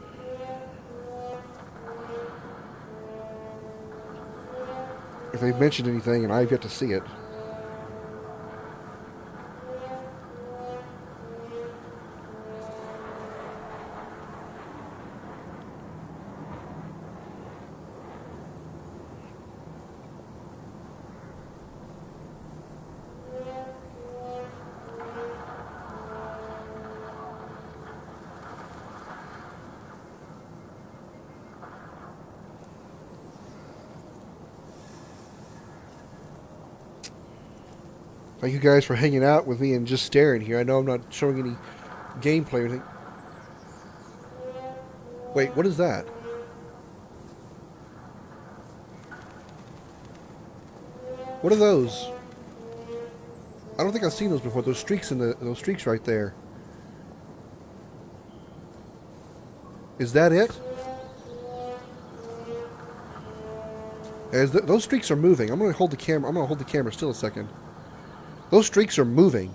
[SPEAKER 1] they've mentioned anything, and I've yet to see it. Thank you guys for hanging out with me and just staring here. I know I'm not showing any gameplay or anything. Wait, what is that? What are those? I don't think I've seen those before. Those streaks those streaks right there. Is that it? Those streaks are moving. I'm going to hold the camera. I'm going to hold the camera still a second. Those streaks are moving.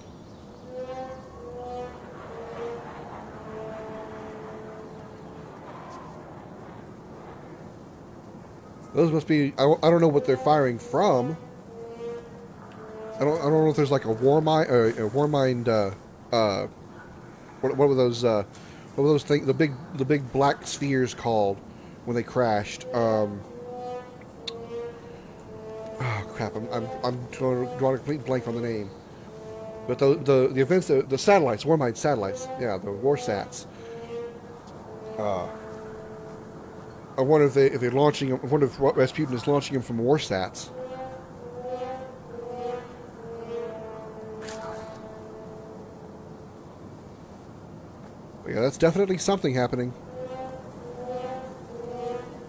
[SPEAKER 1] Those must be. I don't know what they're firing from. I don't know if there's like a war mine. What were those? What were those things? The big black spheres called when they crashed. Oh crap! I'm drawing a complete blank on the name. But the events, the satellites, Warmind satellites, yeah, the Warsats. I wonder if they're launching them. I wonder if Rasputin is launching them from Warsats. But yeah, that's definitely something happening.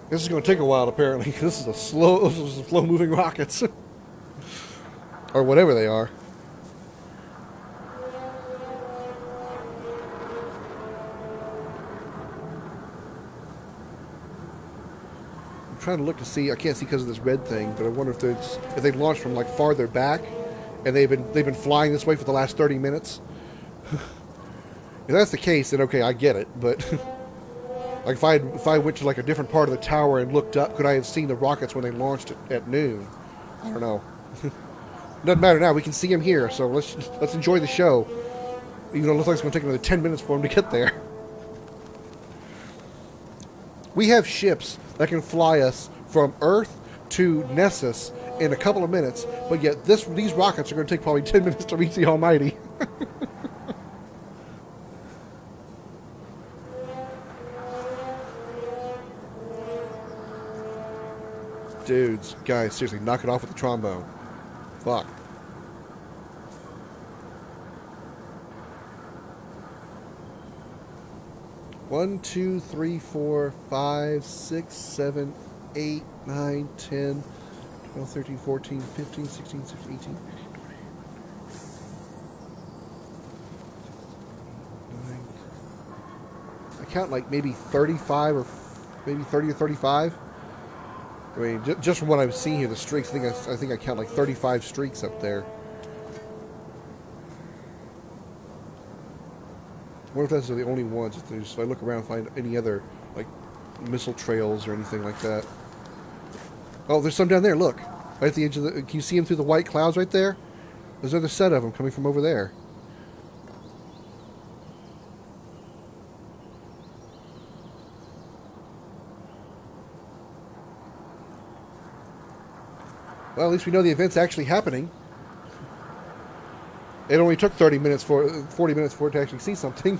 [SPEAKER 1] This is going to take a while, apparently. This is slow-moving rockets, or whatever they are. I'm trying to look to see. I can't see because of this red thing, but I wonder if they launched from like farther back, and they've been flying this way for the last 30 minutes. If that's the case, then okay, I get it. But like if I went to like a different part of the tower and looked up, could I have seen the rockets when they launched at noon? I don't know. Doesn't matter now. We can see them here, so let's enjoy the show. Even though it looks like it's going to take another 10 minutes for them to get there. We have ships that can fly us from Earth to Nessus in a couple of minutes, but yet these rockets are going to take probably 10 minutes to reach the Almighty. Dudes, guys, seriously, knock it off with the trombone. Fuck. One, 2, 3, 4, 5, 6, 7, 8, 9, 10, 12, 13, 14, 15, 16, 17, 18, 19. I count like maybe 35 or maybe 30 or 35. I mean, just from what I'm seeing here, the streaks, I think I count like 35 streaks up there. I wonder if those are the only ones. If I look around and find any other, like, missile trails or anything like that. Oh, there's some down there. Look. Right at the edge of the... Can you see them through the white clouds right there? There's another set of them coming from over there. Well, at least we know the event's actually happening. It only took 40 minutes for it to actually see something.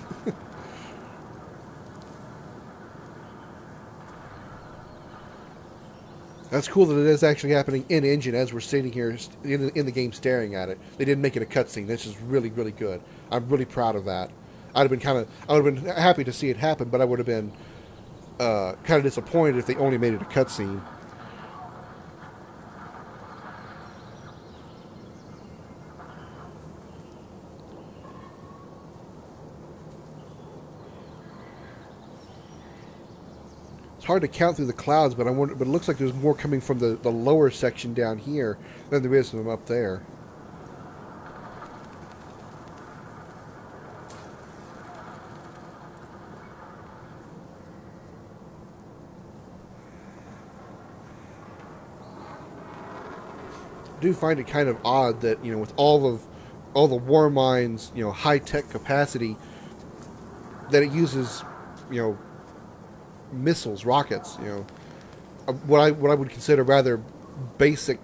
[SPEAKER 1] That's cool that it is actually happening in engine as we're sitting here in the game staring at it. They didn't make it a cutscene. This is really, really good. I'm really proud of that. I would have been happy to see it happen, but I would have been kind of disappointed if they only made it a cutscene. It's hard to count through the clouds, but but it looks like there's more coming from the lower section down here than there is from up there. I do find it kind of odd that, with all the war mines, high tech capacity, that it uses, missiles, rockets, what I would consider rather basic,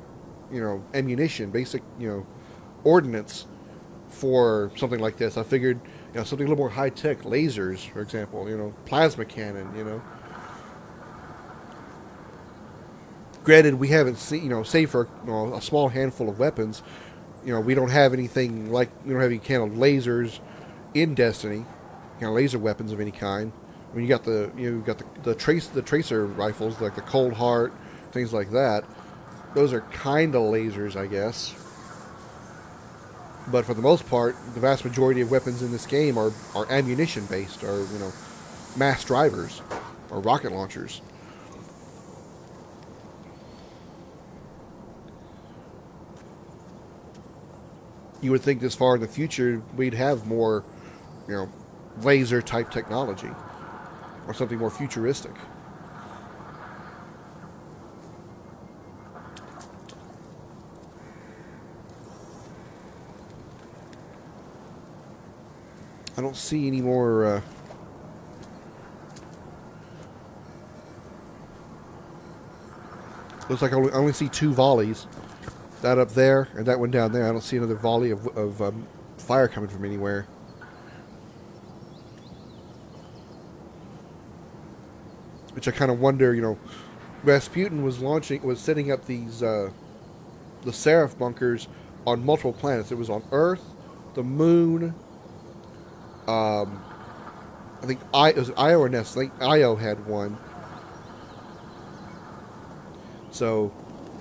[SPEAKER 1] ammunition, basic, ordnance for something like this. I figured, something a little more high tech, lasers, for example, plasma cannon, Granted, we haven't seen, save for a small handful of weapons, we don't have anything like, we don't have any kind of lasers in Destiny, laser weapons of any kind. I mean, you got the tracer rifles, like the Cold Heart, things like that. Those are kind of lasers, I guess. But for the most part, the vast majority of weapons in this game are ammunition based, or mass drivers, or rocket launchers. You would think this far in the future we'd have more, laser type technology. Or something more futuristic. I don't see any more... Looks like I only see 2 volleys. That up there and that one down there. I don't see another volley of fire coming from anywhere. Which I kind of wonder, Rasputin was setting up these, the Seraph bunkers on multiple planets. It was on Earth, the Moon, I think it was Io or Ness. I think Io had one. So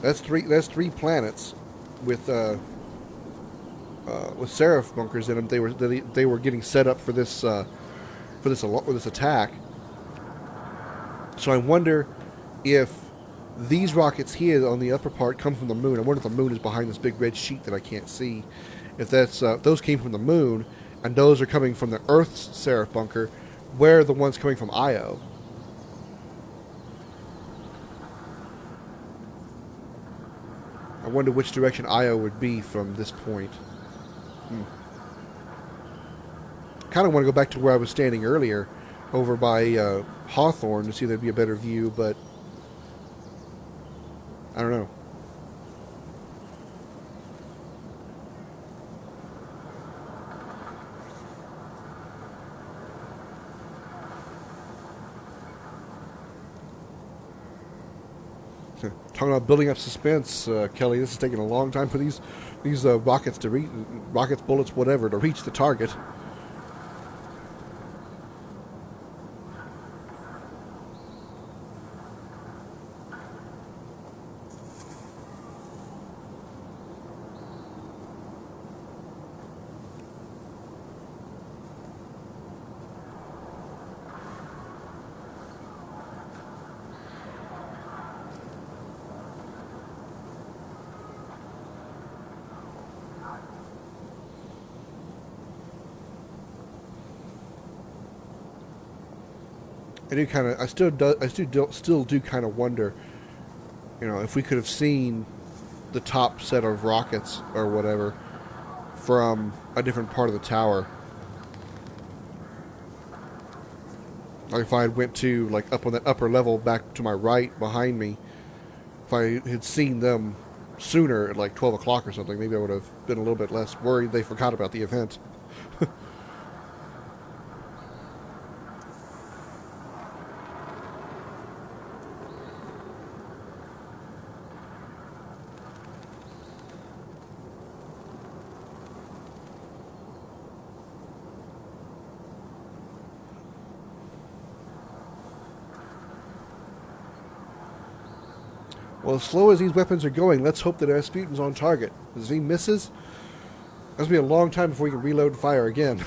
[SPEAKER 1] that's three planets with Seraph bunkers in them. They were getting set up for this attack. So I wonder if These rockets here on the upper part come from the moon. I wonder if the moon is behind this big red sheet that I can't see. If that's those came from the moon, and those are coming from the Earth's Seraph bunker, where are the ones coming from Io? I wonder which direction Io would be from this point. Kind of want to go back to where I was standing earlier, over by Hawthorne, to see if there'd be a better view, but I don't know. Talking about building up suspense, Kelly. This is taking a long time for these rockets to reach, rockets, bullets, whatever, to reach the target. I still do kind of wonder, if we could have seen the top set of rockets or whatever from a different part of the tower. Like if I went to up on that upper level back to my right behind me, if I had seen them sooner at 12 o'clock or something, maybe I would have been a little bit less worried they forgot about the event. Well, as slow as these weapons are going, let's hope that Rasputin's on target. Because if he misses, that's going to be a long time before we can reload and fire again.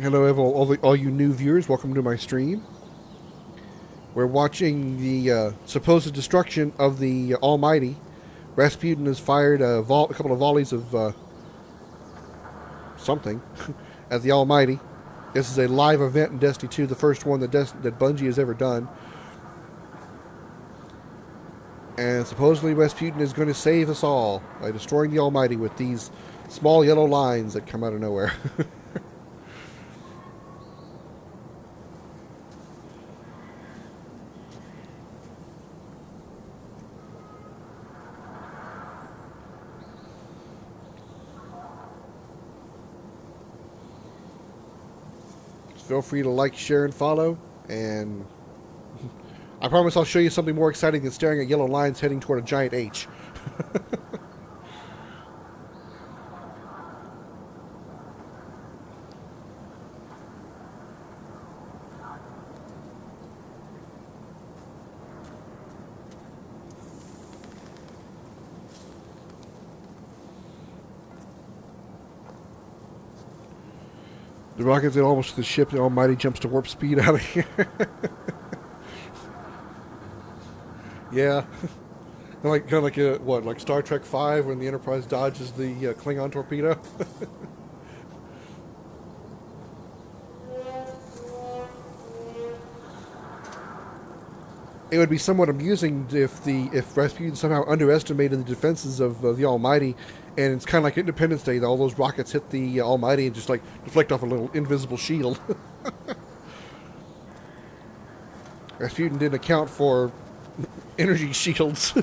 [SPEAKER 1] Hello, all you new viewers. Welcome to my stream. We're watching the supposed destruction of the Almighty. Rasputin has fired a couple of volleys of something at the Almighty. This is a live event in Destiny 2, the first one that Bungie has ever done. And supposedly Rasputin is going to save us all by destroying the Almighty with these small yellow lines that come out of nowhere. Feel free to like, share, and follow, and I promise I'll show you something more exciting than staring at yellow lines heading toward a giant H. The rockets get almost to the ship, the Almighty jumps to warp speed out of here. Yeah. Kind of like Star Trek 5 when the Enterprise dodges the Klingon torpedo? It would be somewhat amusing if Rasputin somehow underestimated the defenses of the Almighty, and it's kind of like Independence Day, all those rockets hit the Almighty and just deflect off a little invisible shield. Rasputin didn't account for energy shields.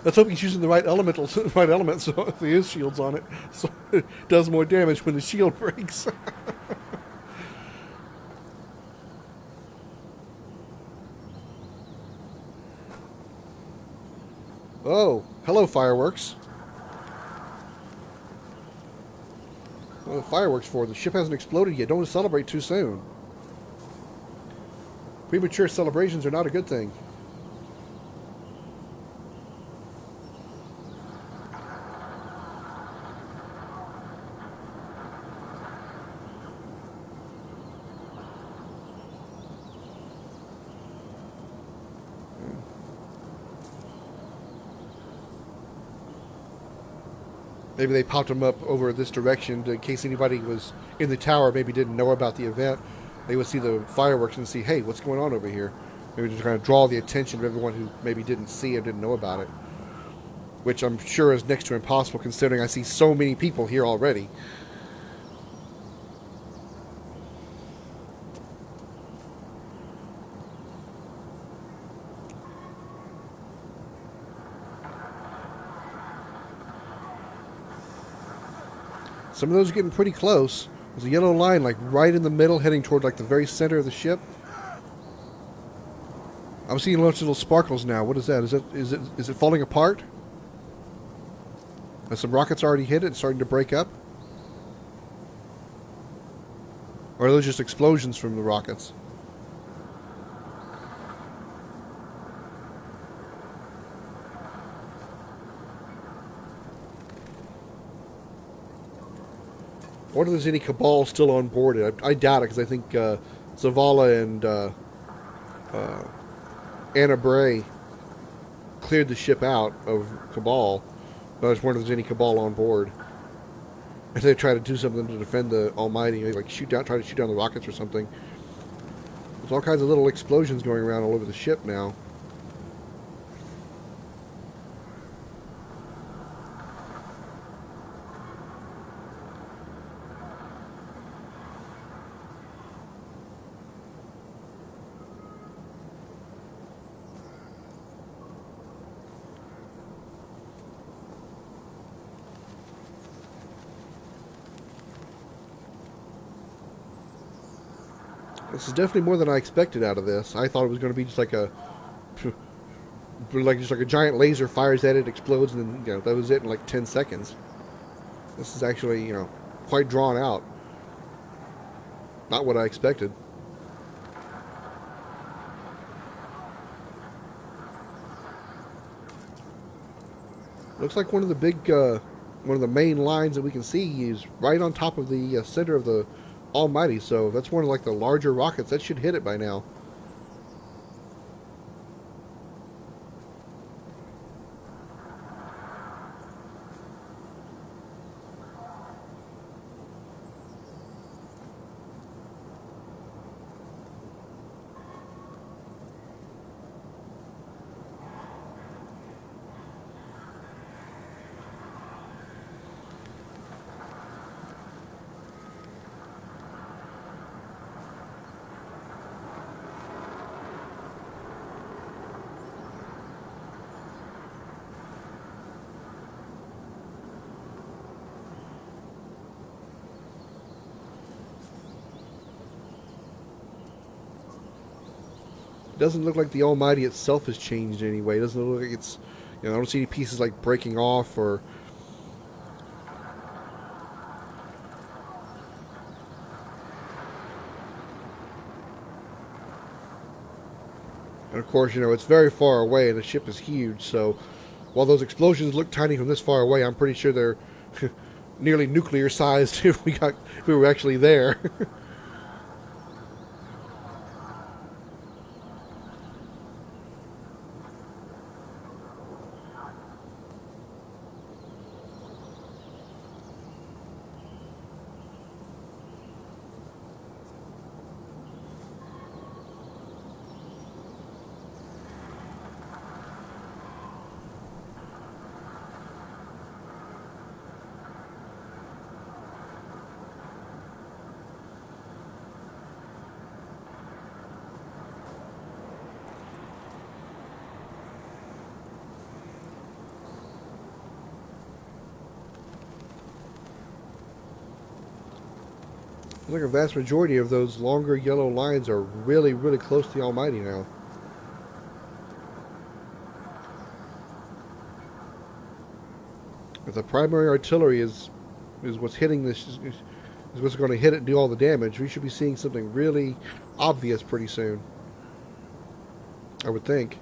[SPEAKER 1] Let's hope he's using the right elemental, right element, so if he is shields on it, so it does more damage when the shield breaks. Oh, hello, fireworks. What are the fireworks for? The ship hasn't exploded yet. Don't celebrate too soon. Premature celebrations are not a good thing. Maybe they popped them up over this direction in case anybody was in the tower, maybe didn't know about the event. They would see the fireworks and see, hey, what's going on over here? Maybe just kind of draw the attention of everyone who maybe didn't see or didn't know about it. Which I'm sure is next to impossible considering I see so many people here already. Some of those are getting pretty close. There's a yellow line like right in the middle heading toward like the very center of the ship. I'm seeing lots of little sparkles now. What is that? Is it falling apart? Have some rockets already hit it and starting to break up? Or are those just explosions from the rockets? I wonder if there's any Cabal still on board. I doubt it because I think Zavala and Anna Bray cleared the ship out of Cabal. But I was wondering if there's any Cabal on board. If they try to do something to defend the Almighty, maybe like try to shoot down the rockets or something. There's all kinds of little explosions going around all over the ship now. This is definitely more than I expected out of this. I thought it was going to be just like a giant laser fires at it, explodes, and then that was it in like 10 seconds. This is actually quite drawn out. Not what I expected. Looks like one of the main lines that we can see is right on top of the center of the Almighty, so that's one of like the larger rockets. That should hit it by now. Doesn't look like the Almighty itself has changed in any way. It doesn't look like it's, I don't see any pieces like breaking off or. And of course, it's very far away and the ship is huge, so while those explosions look tiny from this far away, I'm pretty sure they're nearly nuclear sized if we were actually there. Like a vast majority of those longer yellow lines are really, really close to the Almighty now. If the primary artillery is what's hitting this, is what's going to hit it and do all the damage, we should be seeing something really obvious pretty soon. I would think.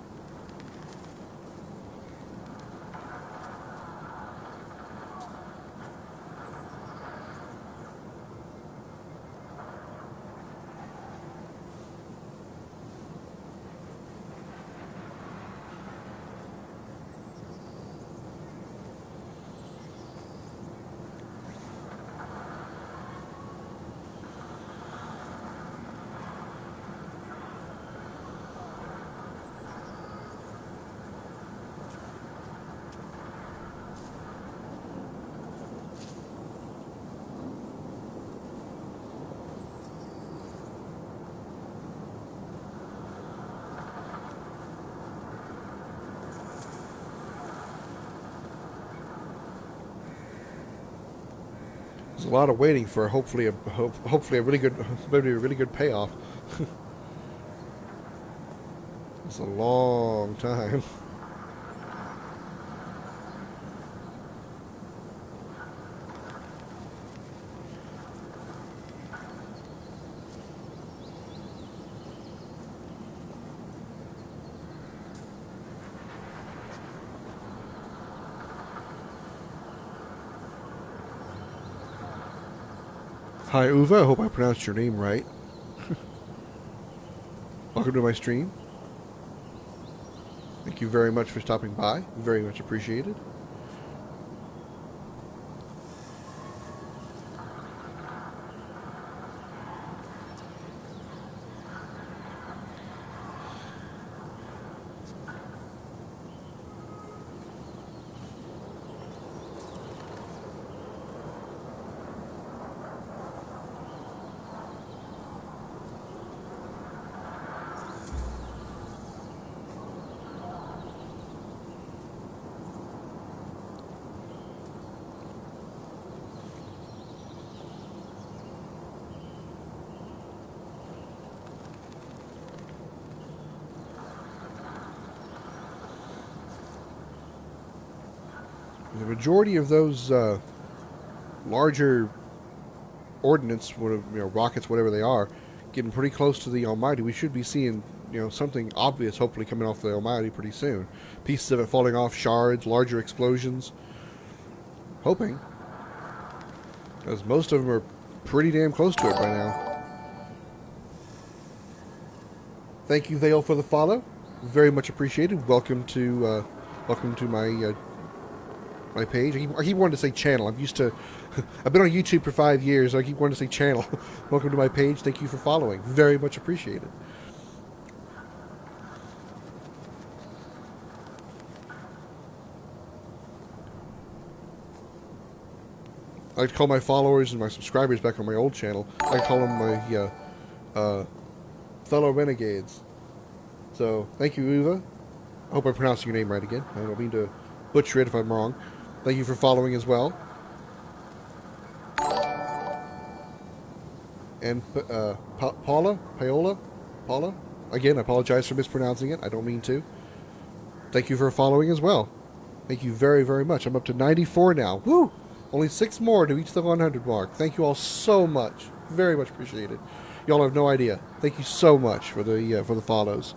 [SPEAKER 1] There's a lot of waiting for hopefully a really good, maybe a really good payoff. It's a long time. Hi Uva, I hope I pronounced your name right. Welcome to my stream. Thank you very much for stopping by. Very much appreciated. The majority of those larger ordnance, rockets, whatever they are, getting pretty close to the Almighty. We should be seeing, something obvious, hopefully coming off the Almighty pretty soon. Pieces of it falling off, shards, larger explosions. Hoping, because most of them are pretty damn close to it by now. Thank you, Vale, for the follow. Very much appreciated. Welcome to my my page. I keep wanting to say channel. I'm used to. I've been on YouTube for 5 years. So I keep wanting to say channel. Welcome to my page. Thank you for following. Very much appreciated. I like to call my followers and my subscribers back on my old channel, I call them my fellow renegades. So thank you, Uva. I hope I'm pronouncing your name right again. I don't mean to butcher it if I'm wrong. Thank you for following as well. And Paula? Again, I apologize for mispronouncing it. I don't mean to. Thank you for following as well. Thank you very, very much. I'm up to 94 now. Woo! Only 6 more to reach the 100 mark. Thank you all so much. Very much appreciated. Y'all have no idea. Thank you so much for the follows.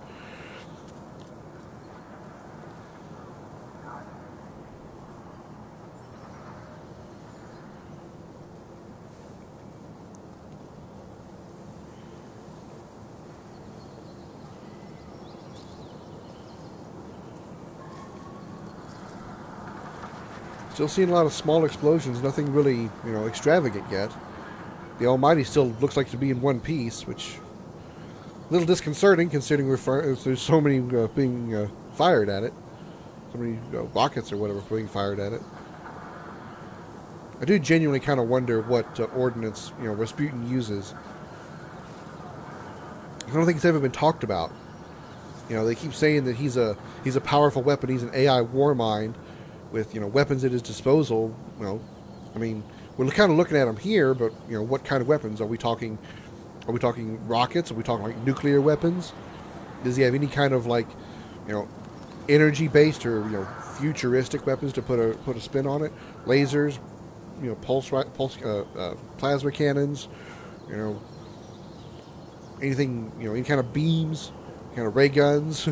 [SPEAKER 1] Still seeing a lot of small explosions, nothing really, extravagant yet. The Almighty still looks like to be in one piece, which a little disconcerting considering there's so many being fired at it. So many rockets or whatever being fired at it. I do genuinely kind of wonder what ordnance, Rasputin uses. I don't think it's ever been talked about. They keep saying that he's a powerful weapon, he's an AI war mind, with weapons at his disposal. I mean, we're kind of looking at them here, but you know, what kind of weapons are we talking? Are we talking rockets? Are we talking like nuclear weapons? Does he have any kind of like, you know, energy-based or, you know, futuristic weapons to put a spin on it? Lasers, you know, plasma cannons, you know, anything, you know, any kind of beams, kind of ray guns.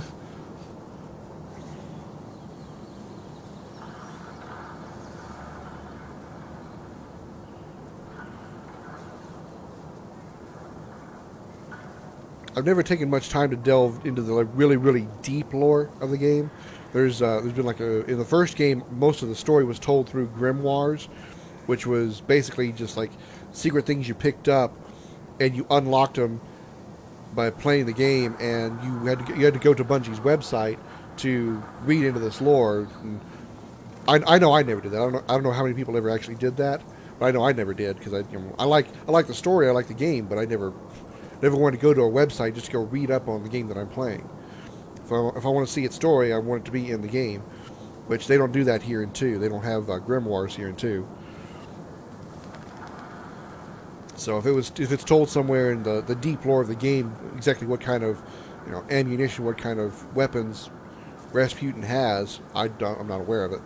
[SPEAKER 1] I've never taken much time to delve into the like really really deep lore of the game. There's been like in the first game, most of the story was told through grimoires, which was basically just like secret things you picked up, and you unlocked them by playing the game, and you had to go to Bungie's website to read into this lore. And I know I never did that. I don't know how many people ever actually did that, but I know I never did because I like the story, I like the game, but I never wanted to go to a website just to go read up on the game that I'm playing. If I want to see its story, I want it to be in the game, which they don't do that here in 2. They don't have grimoires here in 2. So if it's told somewhere in the deep lore of the game exactly what kind of, you know, ammunition, what kind of weapons Rasputin has, I'm not aware of it.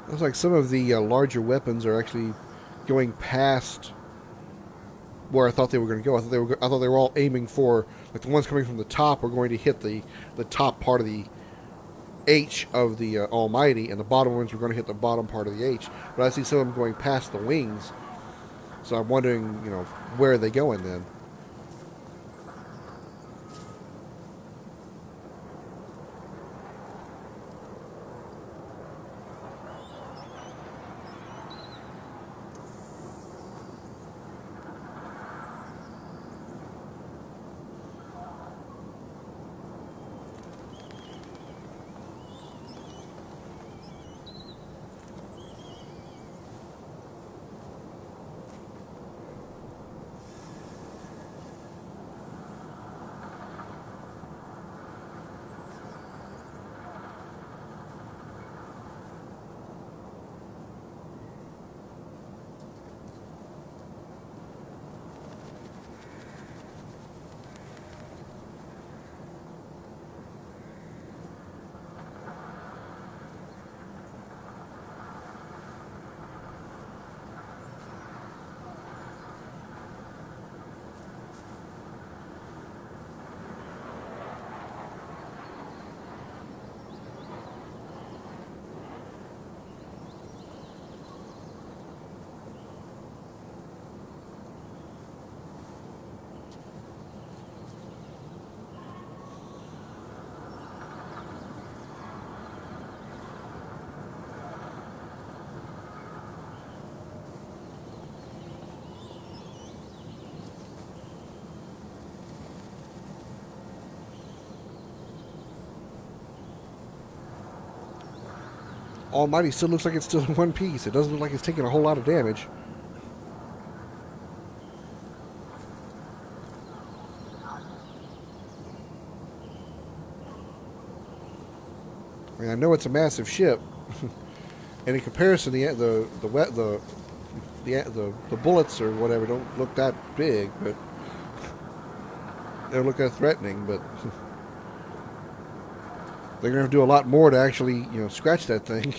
[SPEAKER 1] Looks like some of the larger weapons are actually going past where I thought they were going to go. I thought they were all aiming for, like, the ones coming from the top were going to hit the top part of the H of the Almighty, and the bottom ones were going to hit the bottom part of the H. But I see some of them going past the wings, so I'm wondering, you know, where are they going then? Almighty still looks like it's still in one piece. It doesn't look like it's taking a whole lot of damage. I mean, I know it's a massive ship, and in comparison, the bullets or whatever don't look that big, but they don't look that threatening. But they're gonna have to do a lot more to actually, you know, scratch that thing.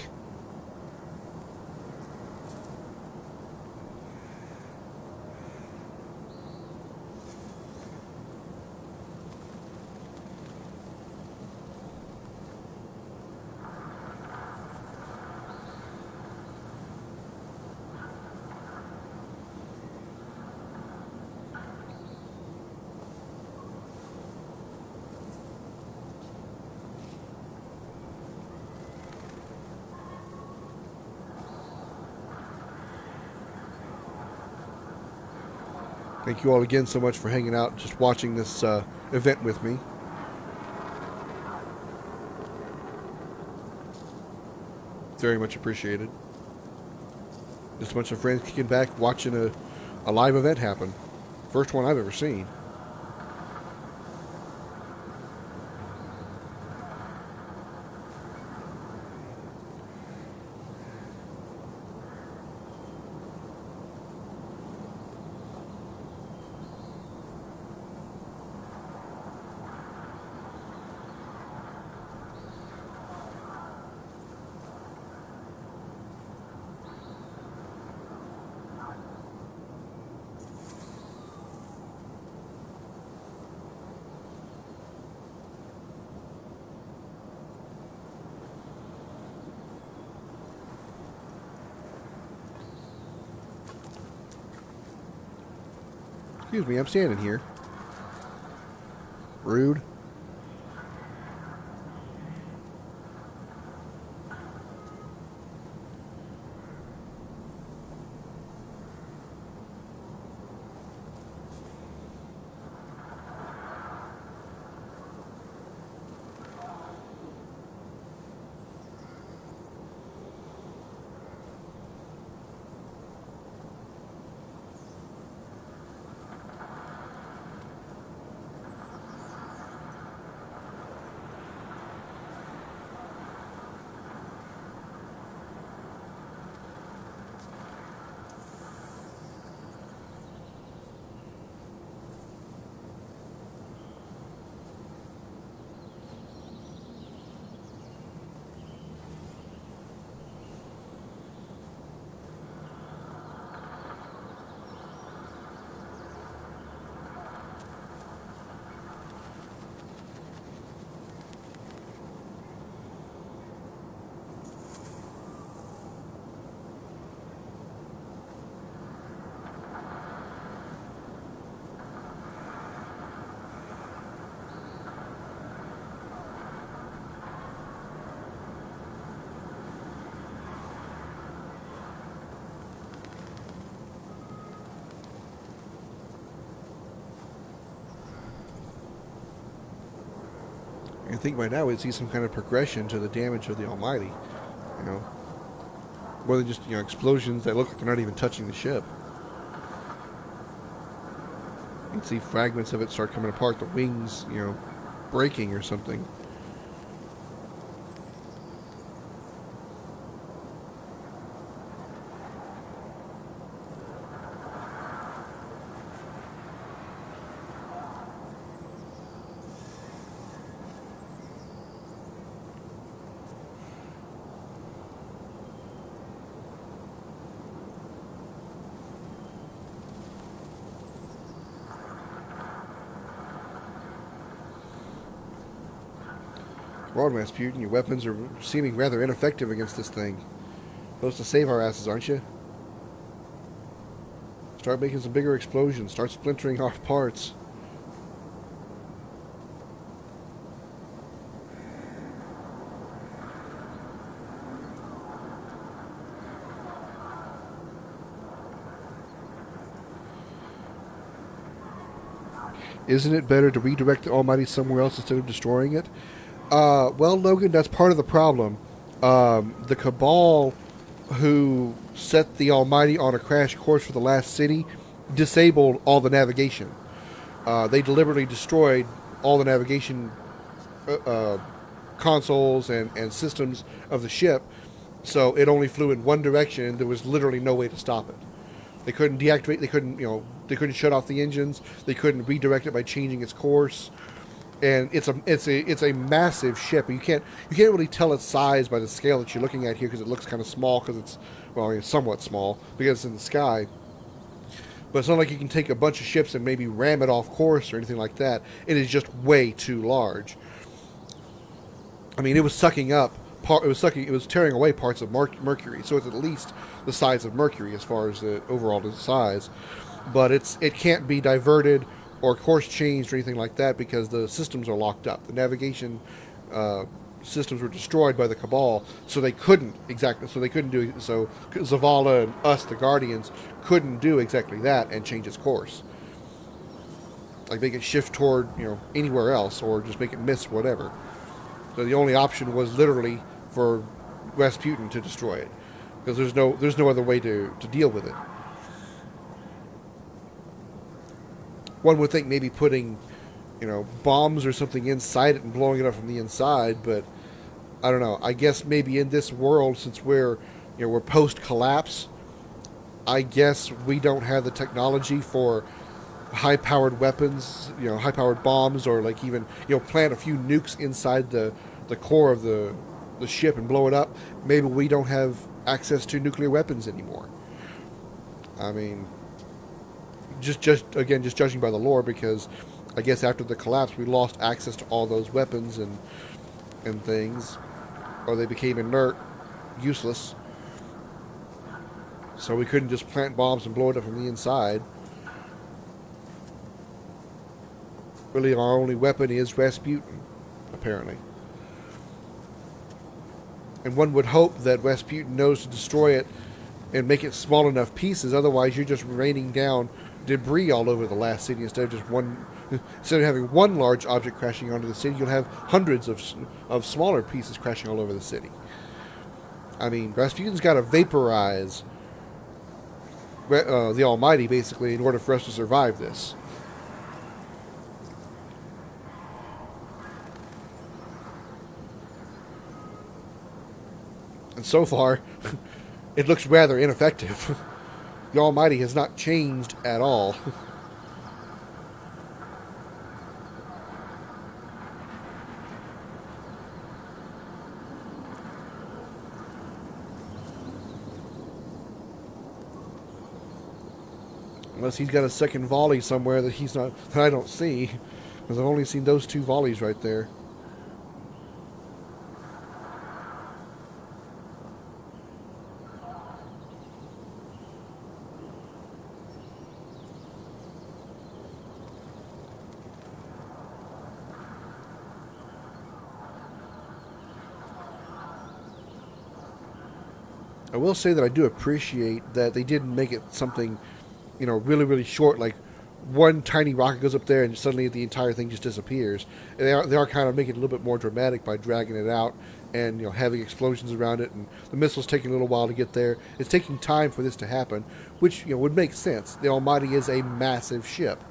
[SPEAKER 1] Thank you all again so much for hanging out, just watching this event with me. Very much appreciated. Just a bunch of friends kicking back, watching a live event happen. First one I've ever seen. Excuse me, I'm standing here. Rude. I think by now we'd see some kind of progression to the damage of the Almighty. You know, more than just explosions that look like they're not even touching the ship. You can see fragments of it start coming apart. The wings, breaking or something. Well, Rasputin, your weapons are seeming rather ineffective against this thing. Supposed to save our asses, aren't you? Start making some bigger explosions. Start splintering off parts. Isn't it better to redirect the Almighty somewhere else instead of destroying it? Well, Logan, that's part of the problem. The Cabal, who set the Almighty on a crash course for the last city, disabled all the navigation. They deliberately destroyed all the navigation consoles and systems of the ship, so it only flew in one direction, and there was literally no way to stop it. They couldn't deactivate. They couldn't shut off the engines. They couldn't redirect it by changing its course. And it's a massive ship. You can't really tell its size by the scale that you're looking at here because it looks kind of small because it's somewhat small because it's in the sky. But it's not like you can take a bunch of ships and maybe ram it off course or anything like that. It is just way too large. I mean, it was sucking up. It was tearing away parts of Mercury. So it's at least the size of Mercury as far as the overall size. But it can't be diverted or course changed or anything like that because the systems are locked up. The navigation systems were destroyed by the Cabal, so they couldn't do it. So Zavala and us, the Guardians, couldn't do exactly that and change its course. Like make it shift toward anywhere else or just make it miss whatever. So the only option was literally for Rasputin to destroy it, because there's no other way to deal with it. One would think maybe putting, bombs or something inside it and blowing it up from the inside, but I don't know. I guess maybe in this world, since we're post collapse, I guess we don't have the technology for high-powered weapons, high-powered bombs, or like even plant a few nukes inside the core of the ship and blow it up. Maybe we don't have access to nuclear weapons anymore. I mean, just judging by the lore, because I guess after the collapse we lost access to all those weapons and things, or they became inert, useless. So we couldn't just plant bombs and blow it up from the inside. Really, our only weapon is Rasputin, apparently. And one would hope that Rasputin knows to destroy it and make it small enough pieces. Otherwise, you're just raining down debris all over the last city instead of having one large object crashing onto the city. You'll have hundreds of smaller pieces crashing all over the city. I mean, Rasputin's got to vaporize the Almighty, basically, in order for us to survive this. And so far, it looks rather ineffective. The Almighty has not changed at all. Unless he's got a second volley somewhere that I don't see, because I've only seen those two volleys right there. I will say that I do appreciate that they didn't make it something, really, really short, like one tiny rocket goes up there and suddenly the entire thing just disappears. And they are kind of making it a little bit more dramatic by dragging it out and, having explosions around it, and the missiles taking a little while to get there. It's taking time for this to happen, which, would make sense. The Almighty is a massive ship.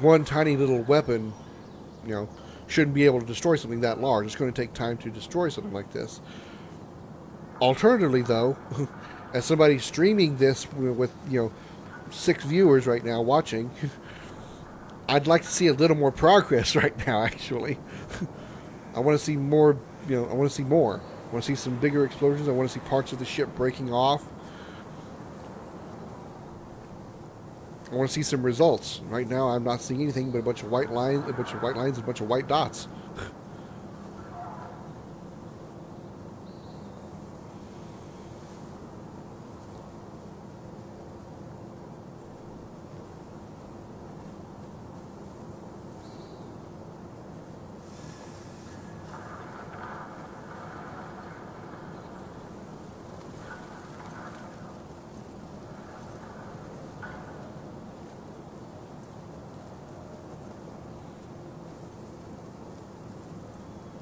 [SPEAKER 1] One tiny little weapon, shouldn't be able to destroy something that large. It's going to take time to destroy something like this. Alternatively, though, as somebody streaming this with 6 viewers right now watching, I'd like to see a little more progress right now. Actually, I want to see more. I want to see more. I want to see some bigger explosions. I want to see parts of the ship breaking off. I want to see some results. Right now, I'm not seeing anything but a bunch of white lines, and a bunch of white dots.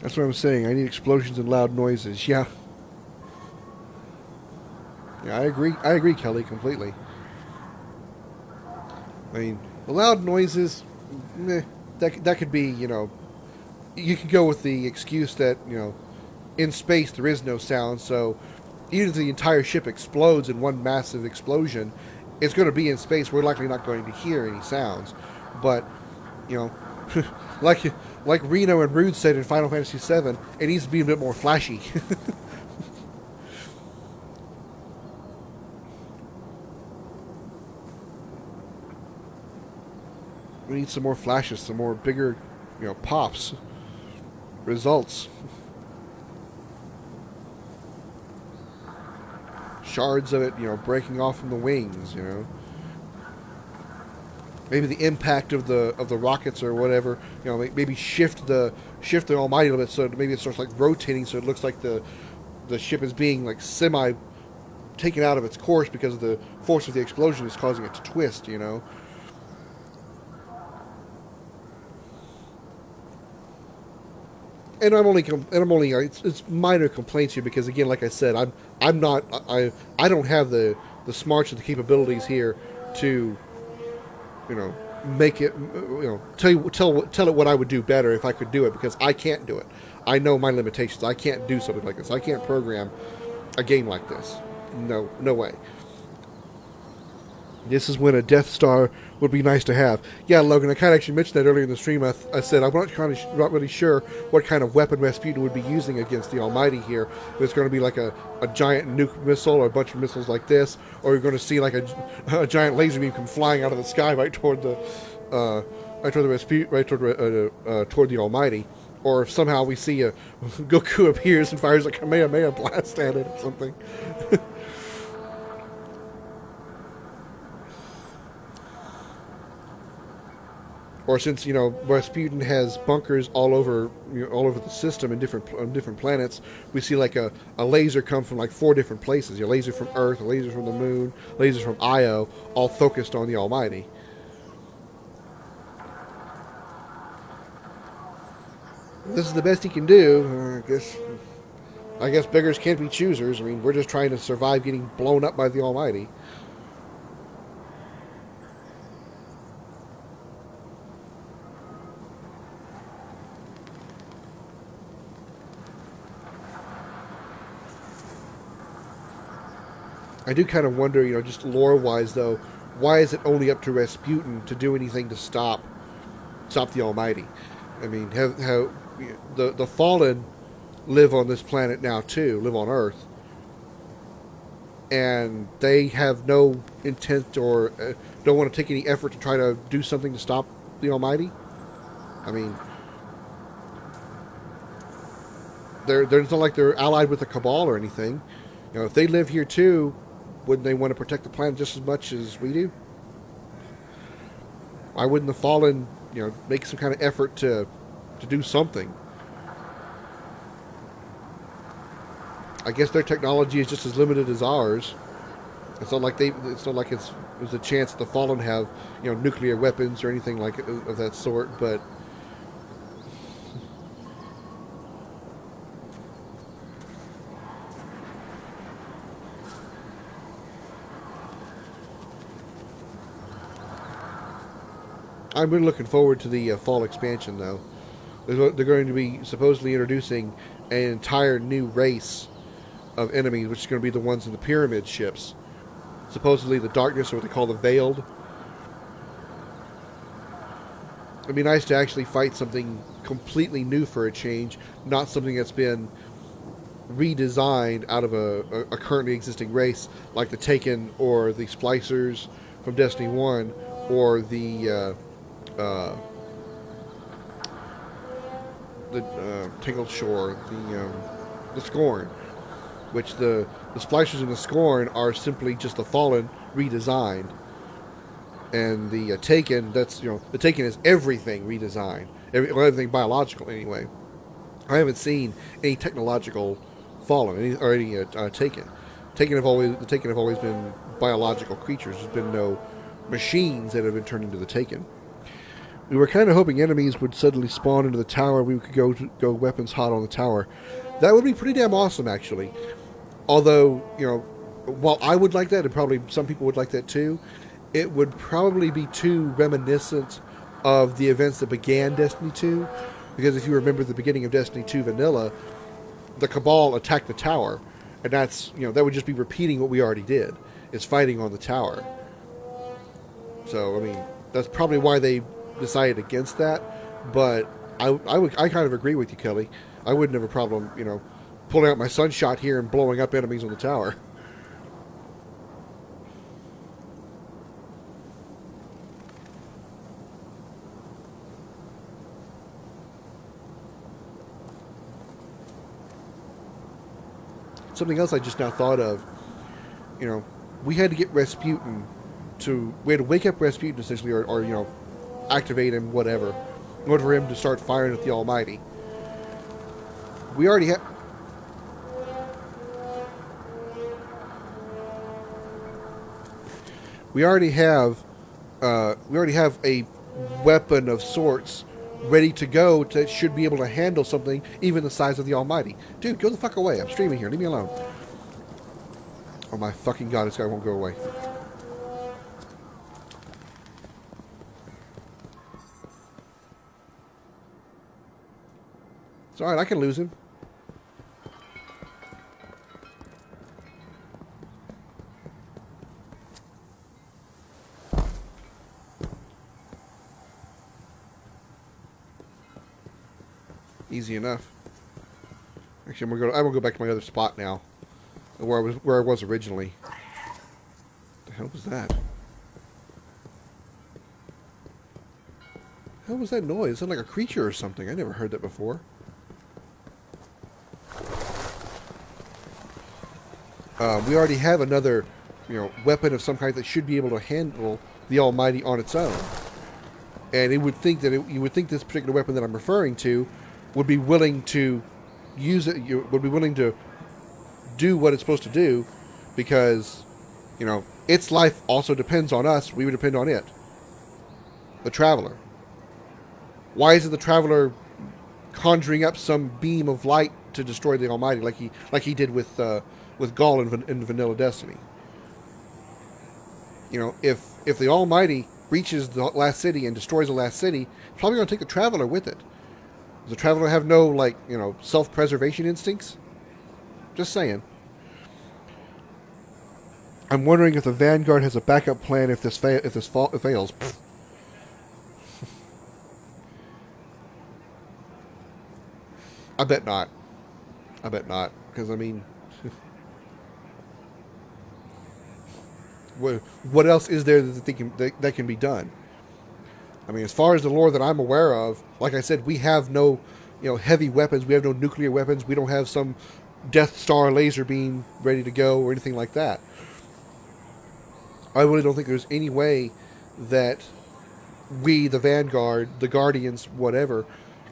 [SPEAKER 1] That's what I'm saying. I need explosions and loud noises. Yeah. Yeah, I agree. I agree, Kelly, completely. I mean, the loud noises, that could be, you could go with the excuse that, in space there is no sound, so even if the entire ship explodes in one massive explosion, it's going to be in space. We're likely not going to hear any sounds. But, like Reno and Rude said in Final Fantasy VII, it needs to be a bit more flashy. We need some more flashes, some more bigger, pops, results. Shards of it, breaking off from the wings, Maybe the impact of the rockets or whatever, maybe shift the Almighty a little bit, so maybe it starts like rotating, so it looks like the ship is being like semi taken out of its course because of the force of the explosion is causing it to twist, and I'm only it's minor complaints here because again, like I said, I'm not I don't have the smarts or the capabilities here to, you know, make it, you know, tell it what I would do better if I could do it, because I can't do it. I know my limitations. I can't do something like this. I can't program a game like this. No way. This is when a Death Star would be nice to have. Yeah, Logan, I kind of actually mentioned that earlier in the stream. I said I'm not really sure what kind of weapon Rasputin would be using against the Almighty here. If it's going to be like a giant nuke missile or a bunch of missiles like this, or you're going to see like a giant laser beam come flying out of the sky right toward the toward the Almighty. Or if somehow we see a Goku appears and fires a Kamehameha blast at it or something. Or since, you know, Rasputin has bunkers all over, you know, all over the system in different planets, we see like a laser come from like 4 different places. A laser from Earth, a laser from the Moon, lasers from Io, all focused on the Almighty. This is the best he can do. I guess beggars can't be choosers. I mean, we're just trying to survive getting blown up by the Almighty. I do kind of wonder, you know, just lore-wise though, why is it only up to Rasputin to do anything to stop the Almighty? I mean, how the Fallen live on this planet now too, live on Earth, and they have no intent or don't want to take any effort to try to do something to stop the Almighty. I mean, it's not like they're allied with the Cabal or anything. You know, if they live here too, wouldn't they want to protect the planet just as much as we do? Why wouldn't the Fallen, you know, make some kind of effort to do something? I guess their technology is just as limited as ours. It's not like there's a chance that the Fallen have, you know, nuclear weapons or anything like of that sort, but I'm really looking forward to the fall expansion, though. They're going to be supposedly introducing an entire new race of enemies, which is going to be the ones in the pyramid ships. Supposedly the Darkness, or what they call the Veiled. It'd be nice to actually fight something completely new for a change, not something that's been redesigned out of a currently existing race, like the Taken or the Splicers from Destiny 1, or the Tangled Shore, the Scorn, which the Splicers and the Scorn are simply just the Fallen redesigned, and the Taken, that's, you know, the Taken is everything redesigned, everything biological anyway. I haven't seen any technological Fallen or any Taken. The Taken have always been biological creatures. There's been no machines that have been turned into the Taken. We were kind of hoping enemies would suddenly spawn into the tower. We could go weapons hot on the tower. That would be pretty damn awesome, actually. Although, you know, while I would like that, and probably some people would like that too, it would probably be too reminiscent of the events that began Destiny 2. Because if you remember the beginning of Destiny 2 Vanilla, the Cabal attacked the tower. And that's, you know, that would just be repeating what we already did. Is fighting on the tower. So, I mean, that's probably why they decided against that, but I kind of agree with you, Kelly. I wouldn't have a problem, you know, pulling out my sunshot here and blowing up enemies on the tower. Something else I just now thought of, you know, we had to get Rasputin we had to wake up Rasputin essentially, or you know, activate him, whatever, in order for him to start firing at the Almighty. We already have a weapon of sorts ready to go that should be able to handle something even the size of the Almighty. Dude, go the fuck away. I'm streaming here. Leave me alone. Oh my fucking god, this guy won't go away. It's alright, I can lose him. Easy enough. Actually, I'm gonna go back to my other spot now, where I was originally. What the hell was that? What was that noise? It sounded like a creature or something. I never heard that before. We already have another, weapon of some kind that should be able to handle the Almighty on its own. And you would think this particular weapon that I'm referring to would be willing to use it. Would be willing to do what it's supposed to do, because, its life also depends on us. We would depend on it. The Traveler. Why isn't the Traveler conjuring up some beam of light to destroy the Almighty, like he did with Gaul in Vanilla Destiny? If the Almighty reaches the last city and destroys the last city, it's probably going to take the Traveler with it. Does the Traveler have no, self-preservation instincts? Just saying. I'm wondering if the Vanguard has a backup plan if this fails. I bet not. Because, what else is there that can be done? As far as the lore that I'm aware of, like I said, we have no, heavy weapons. We have no nuclear weapons. We don't have some Death Star laser beam ready to go or anything like that. I really don't think there's any way that we, the Vanguard, the Guardians, whatever,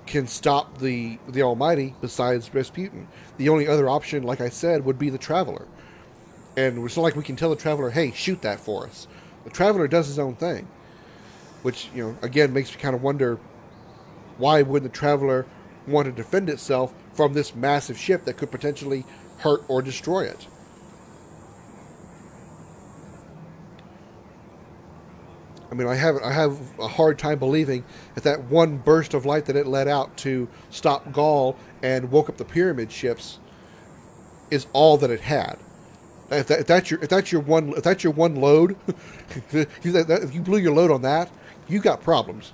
[SPEAKER 1] can stop the Almighty besides Rasputin. The only other option, like I said, would be the Traveler. And it's not like we can tell the Traveler, hey, shoot that for us. The Traveler does his own thing. Which, again, makes me kind of wonder, why would the Traveler want to defend itself from this massive ship that could potentially hurt or destroy it? I have a hard time believing that one burst of light that it let out to stop Gaul and woke up the pyramid ships is all that it had. If that's your one load, if you blew your load on that, you got problems.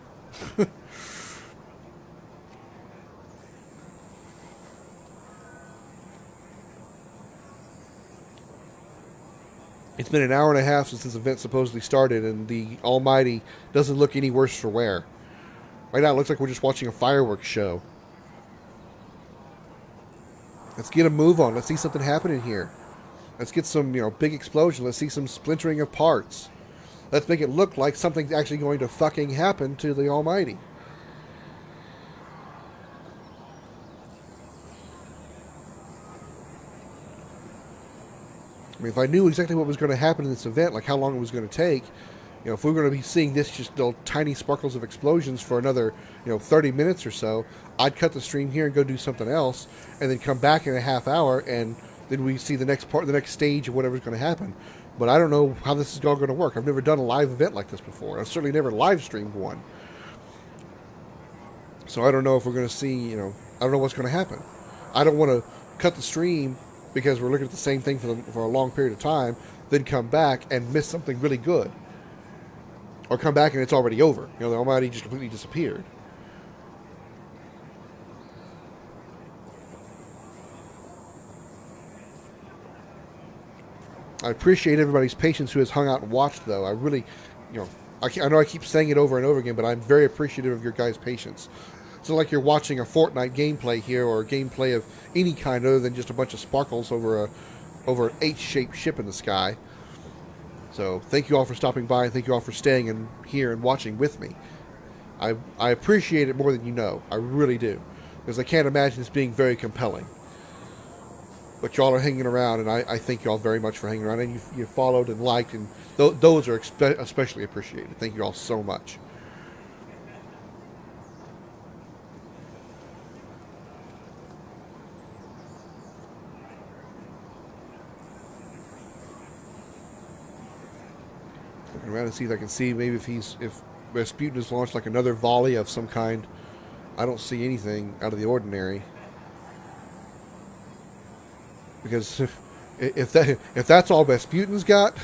[SPEAKER 1] It's been an hour and a half since this event supposedly started, and the Almighty doesn't look any worse for wear. Right now, it looks like we're just watching a fireworks show. Let's get a move on. Let's see something happening here. Let's get some, big explosion. Let's see some splintering of parts. Let's make it look like something's actually going to fucking happen to the Almighty. If I knew exactly what was going to happen in this event, like how long it was going to take, if we were going to be seeing this just little tiny sparkles of explosions for another, 30 minutes or so, I'd cut the stream here and go do something else, and then come back in a half hour, and then we see the next stage of whatever's going to happen. But I don't know how this is all going to work. I've never done a live event like this before. I've certainly never live streamed one. So I don't know if we're going to see, I don't know what's going to happen. I don't want to cut the stream because we're looking at the same thing for a long period of time, then come back and miss something really good. Or come back and it's already over. The Almighty just completely disappeared. I appreciate everybody's patience who has hung out and watched, though. I really, I know I keep saying it over and over again, but I'm very appreciative of your guys' patience. It's not like you're watching a Fortnite gameplay here or a gameplay of any kind other than just a bunch of sparkles over an H-shaped ship in the sky. So thank you all for stopping by, and thank you all for staying in here and watching with me. I appreciate it more than you know. I really do. Because I can't imagine this being very compelling. But y'all are hanging around, and I thank y'all very much for hanging around. And you followed and liked, and those are especially appreciated. Thank you all so much. around and see if I can see maybe if Rasputin has launched like another volley of some kind. I don't see anything out of the ordinary. Because if that's all Rasputin's got,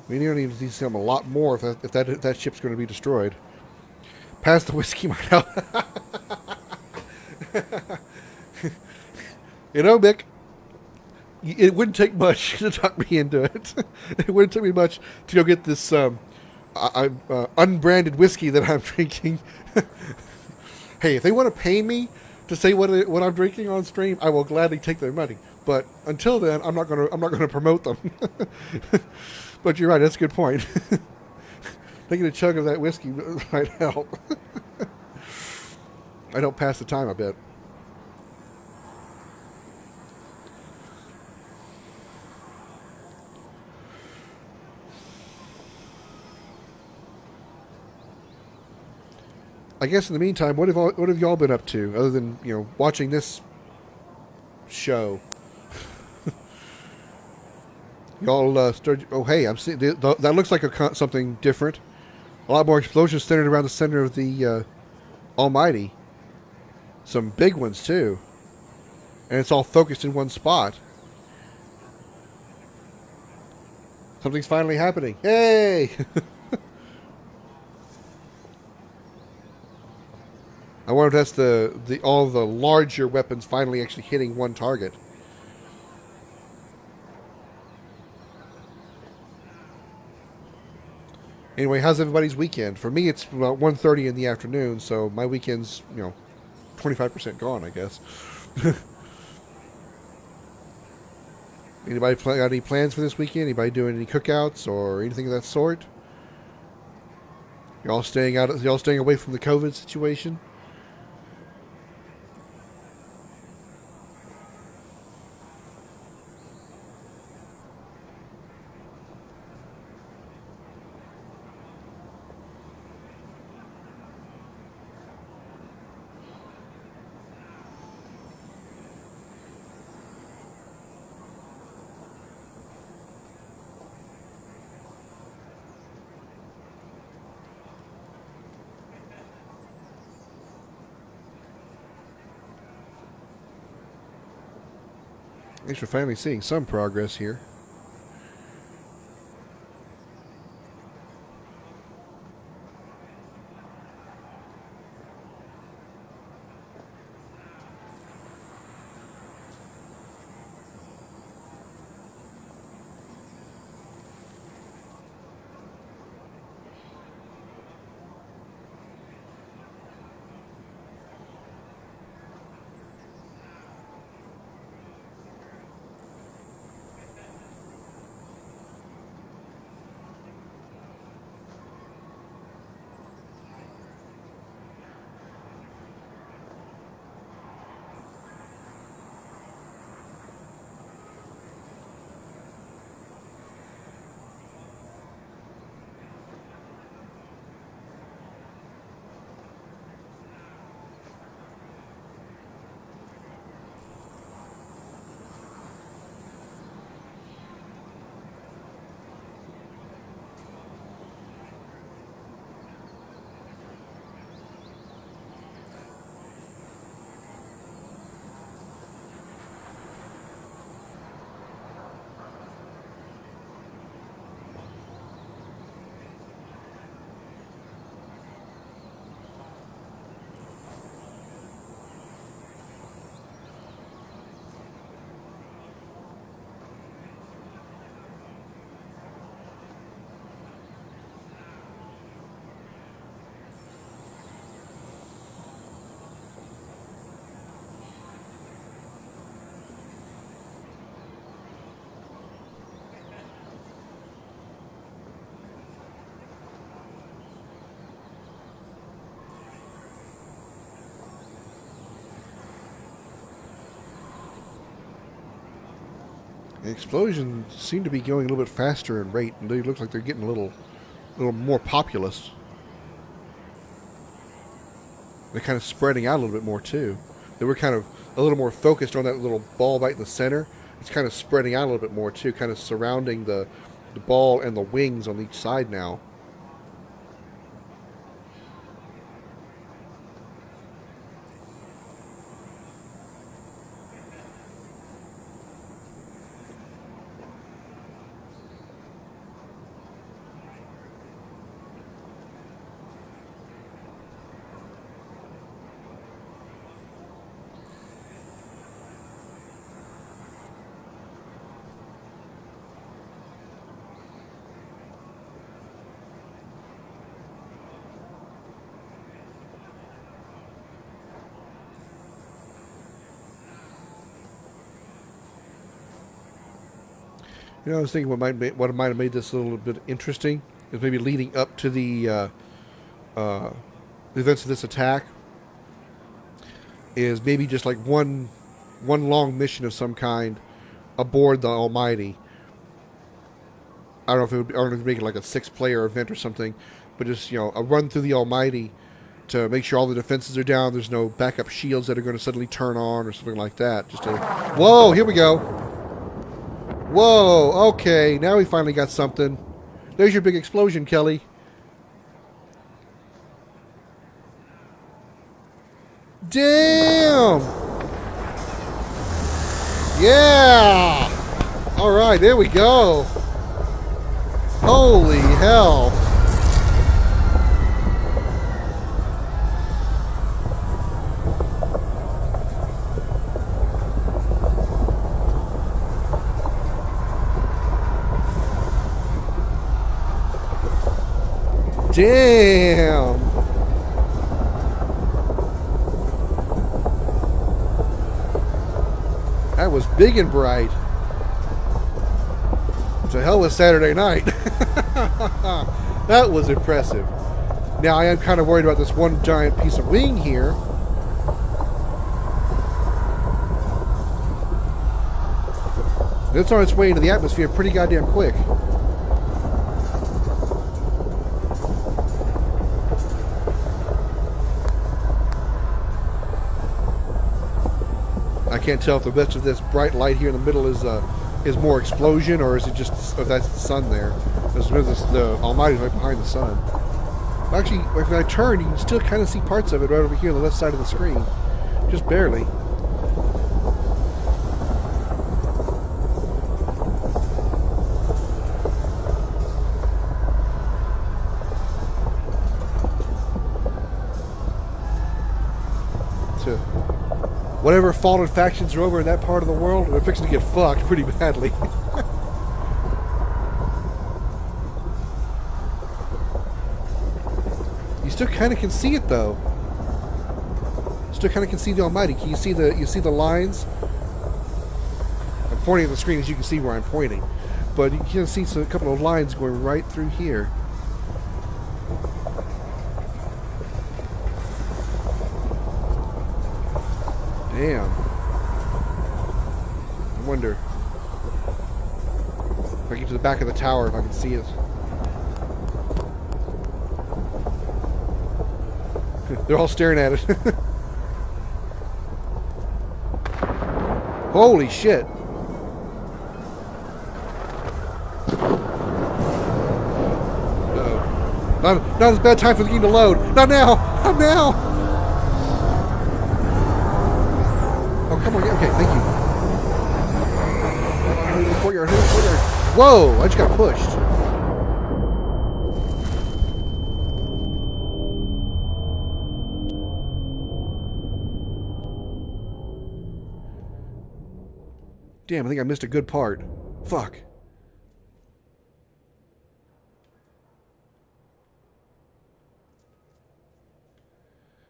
[SPEAKER 1] we need to see some a lot more if that ship's going to be destroyed. Pass the whiskey, my hell. You know, Mick, it wouldn't take much to talk me into it. It wouldn't take me much to go get this unbranded whiskey that I'm drinking. Hey, if they want to pay me to say what I'm drinking on stream, I will gladly take their money. But until then, I'm not gonna promote them. But you're right. That's a good point. Taking a chug of that whiskey might help. I don't pass the time, I bet. I guess in the meantime, what have y'all been up to other than watching this show? Y'all started. Oh, hey, I'm seeing that looks like something different. A lot more explosions centered around the center of the Almighty. Some big ones too, and it's all focused in one spot. Something's finally happening. Hey! I wonder if that's all the larger weapons finally actually hitting one target. Anyway, how's everybody's weekend? For me, it's about 1:30 in the afternoon, so my weekend's 25% gone, I guess. Anybody got any plans for this weekend? Anybody doing any cookouts or anything of that sort? Y'all staying away from the COVID situation? At least we're finally seeing some progress here. The explosions seem to be going a little bit faster in rate, and they look like they're getting a little more populous. They're kind of spreading out a little bit more too. They were kind of a little more focused on that little ball right in the center. It's kind of spreading out a little bit more too, kind of surrounding the ball and the wings on each side now. You know, I was thinking what might have made this a little bit interesting is maybe leading up to the events of this attack is maybe just like one long mission of some kind aboard the Almighty. I don't know if it would, I don't know if make it like a 6-player event or something, but just, you know, a run through the Almighty to make sure all the defenses are down. There's no backup shields that are going to suddenly turn on or something like that. Just to, whoa, here we go. Whoa, okay, now we finally got something. There's your big explosion, Kelly. Damn! Yeah! Alright, there we go. Holy hell. Damn! That was big and bright. To hell with Saturday night. That was impressive. Now I am kind of worried about this one giant piece of wing here. It's on its way into the atmosphere pretty goddamn quick. I can't tell if the rest of this bright light here in the middle is more explosion, or is it just that's the sun there? The Almighty's right behind the sun. Actually, if I turn, you can still kind of see parts of it right over here on the left side of the screen, just barely. Whatever fallen factions are over in that part of the world, they're fixing to get fucked pretty badly. You still kind of can see it though. Still kind of can see the Almighty. Can you see the lines? I'm pointing at the screen as you can see where I'm pointing, but you can see a couple of lines going right through here. Damn. I wonder if I get to the back of the tower, if I can see it. They're all staring at it. Holy shit. Uh-oh. Not as bad time for the game to load. Not now! Not now! Oh, come on. Okay, thank you. Courtyard. Whoa! I just got pushed. Damn, I think I missed a good part. Fuck.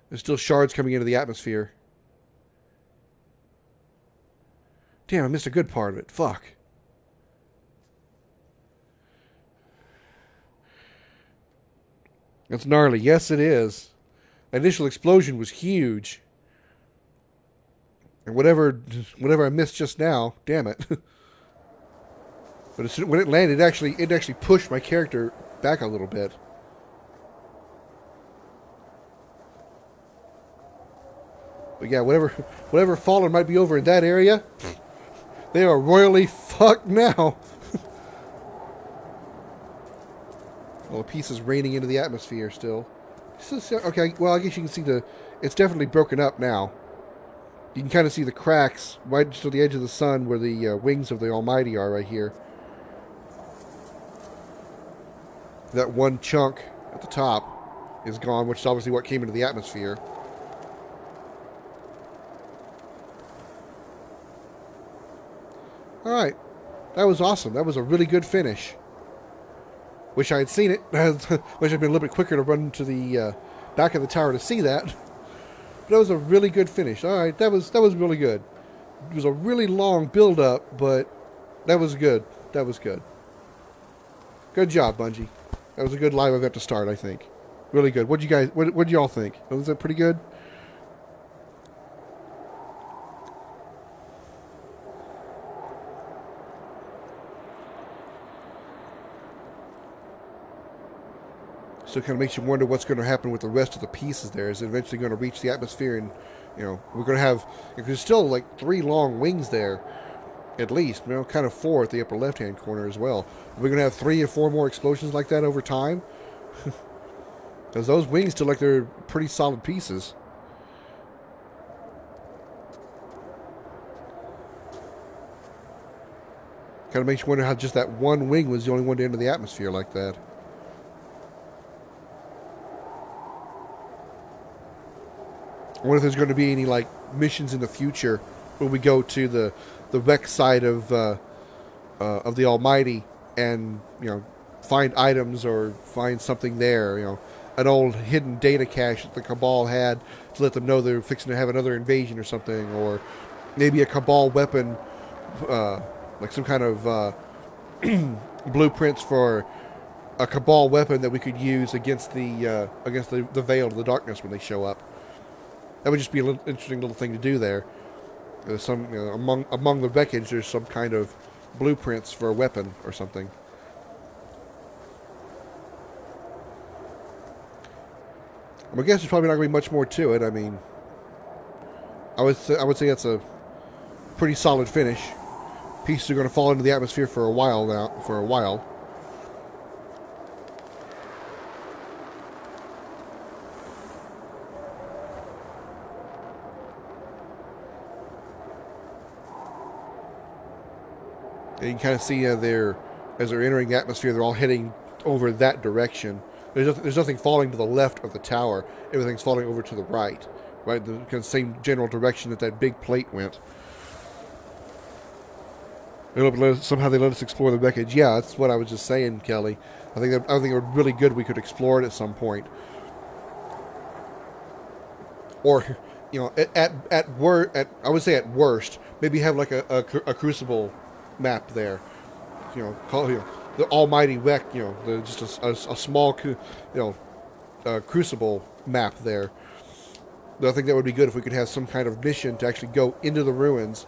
[SPEAKER 1] There's still shards coming into the atmosphere. Damn, I missed a good part of it. Fuck. That's gnarly. Yes, it is. That initial explosion was huge. And whatever I missed just now, damn it. But when it landed, it actually pushed my character back a little bit. But But yeah, whatever fallen might be over in that area, they are royally fucked now. Well, the piece is raining into the atmosphere still. Okay, well, I guess you can see it's definitely broken up now. You can kind of see the cracks right just to the edge of the sun where the wings of the Almighty are right here. That one chunk at the top is gone, which is obviously what came into the atmosphere. Alright. That was awesome. That was a really good finish. Wish I had seen it. Wish I'd been a little bit quicker to run to the back of the tower to see that. But that was a really good finish. Alright, that was really good. It was a really long build-up, but that was good. That was good. Good job, Bungie. That was a good live event to start, I think. Really good. What'd y'all think? Was that pretty good? So it kind of makes you wonder what's going to happen with the rest of the pieces there. Is it eventually going to reach the atmosphere and, we're going to have, there's still like 3 long wings there, at least, kind of 4 at the upper left-hand corner as well. We're going to have 3 or 4 more explosions like that over time. Because those wings still like they're pretty solid pieces. Kind of makes you wonder how just that one wing was the only one to enter the atmosphere like that. I wonder if there's going to be any like missions in the future when we go to the wreck side of the Almighty and find items or find something there. An old hidden data cache that the Cabal had to let them know they're fixing to have another invasion or something, or maybe a Cabal weapon, like some kind of blueprints for a Cabal weapon that we could use against the Veil of the Darkness when they show up. That would just be an interesting little thing to do there. There's some among the wreckage, there's some kind of blueprints for a weapon or something. I guess there's probably not going to be much more to it. I mean, I would say that's a pretty solid finish. Pieces are going to fall into the atmosphere for a while now. And you can kind of see as they're entering the atmosphere, they're all heading over that direction. There's nothing falling to the left of the tower. Everything's falling over to the right. Right? The kind of same general direction that big plate went. Somehow they let us explore the wreckage. Yeah, that's what I was just saying, Kelly. I think it would really good we could explore it at some point. Or, I would say at worst, maybe have like a Crucible map there. The Almighty wreck. Just a small, Crucible map there. I think that would be good if we could have some kind of mission to actually go into the ruins.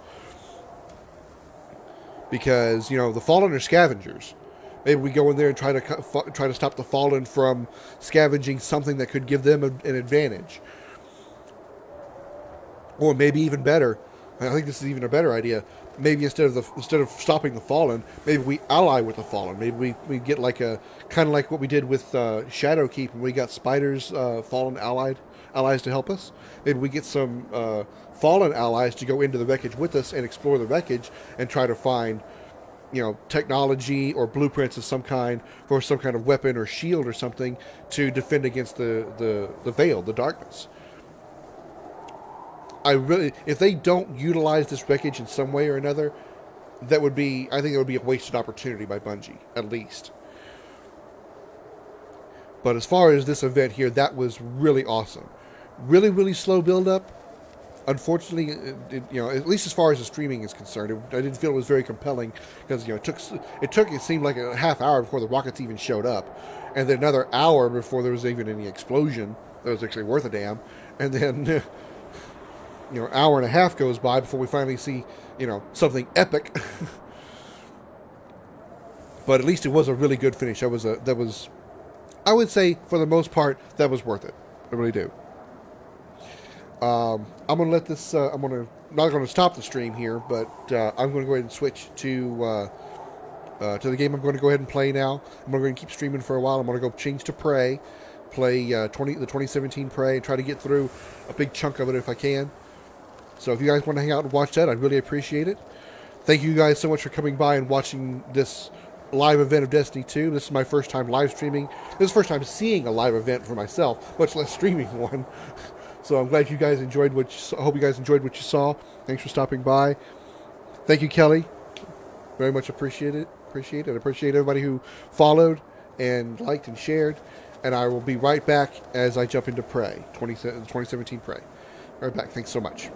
[SPEAKER 1] Because the Fallen are scavengers. Maybe we go in there and try to stop the Fallen from scavenging something that could give them an advantage. Or maybe even better, I think this is even a better idea. Maybe instead of stopping the Fallen, maybe we ally with the Fallen. Maybe we get like a kind of like what we did with Shadowkeep when we got Spider's Fallen allies to help us. Maybe we get some Fallen allies to go into the wreckage with us and explore the wreckage and try to find technology or blueprints of some kind for some kind of weapon or shield or something to defend against the Veil, the Darkness. If they don't utilize this wreckage in some way or another, I think it would be a wasted opportunity by Bungie, at least. But as far as this event here, that was really awesome. Really, really slow build-up. Unfortunately, at least as far as the streaming is concerned, I didn't feel it was very compelling because it seemed like a half hour before the rockets even showed up, and then another hour before there was even any explosion that was actually worth a damn, and then hour and a half goes by before we finally see something epic. But at least it was a really good finish. I would say for the most part that was worth it. I really do. I'm gonna let this. Not gonna stop the stream here, but I'm gonna go ahead and switch to the game. I'm going to go ahead and play now. I'm going to keep streaming for a while. I'm going to go change to Prey, play the 2017 Prey, and try to get through a big chunk of it if I can. So if you guys want to hang out and watch that, I'd really appreciate it. Thank you guys so much for coming by and watching this live event of Destiny 2. This is my first time live streaming. This is the first time seeing a live event for myself, much less streaming one. So I'm glad you guys enjoyed I hope you guys enjoyed what you saw. Thanks for stopping by. Thank you, Kelly. Very much appreciate it. I appreciate everybody who followed and liked and shared. And I will be right back as I jump into Prey, 2017 Prey. Right back. Thanks so much.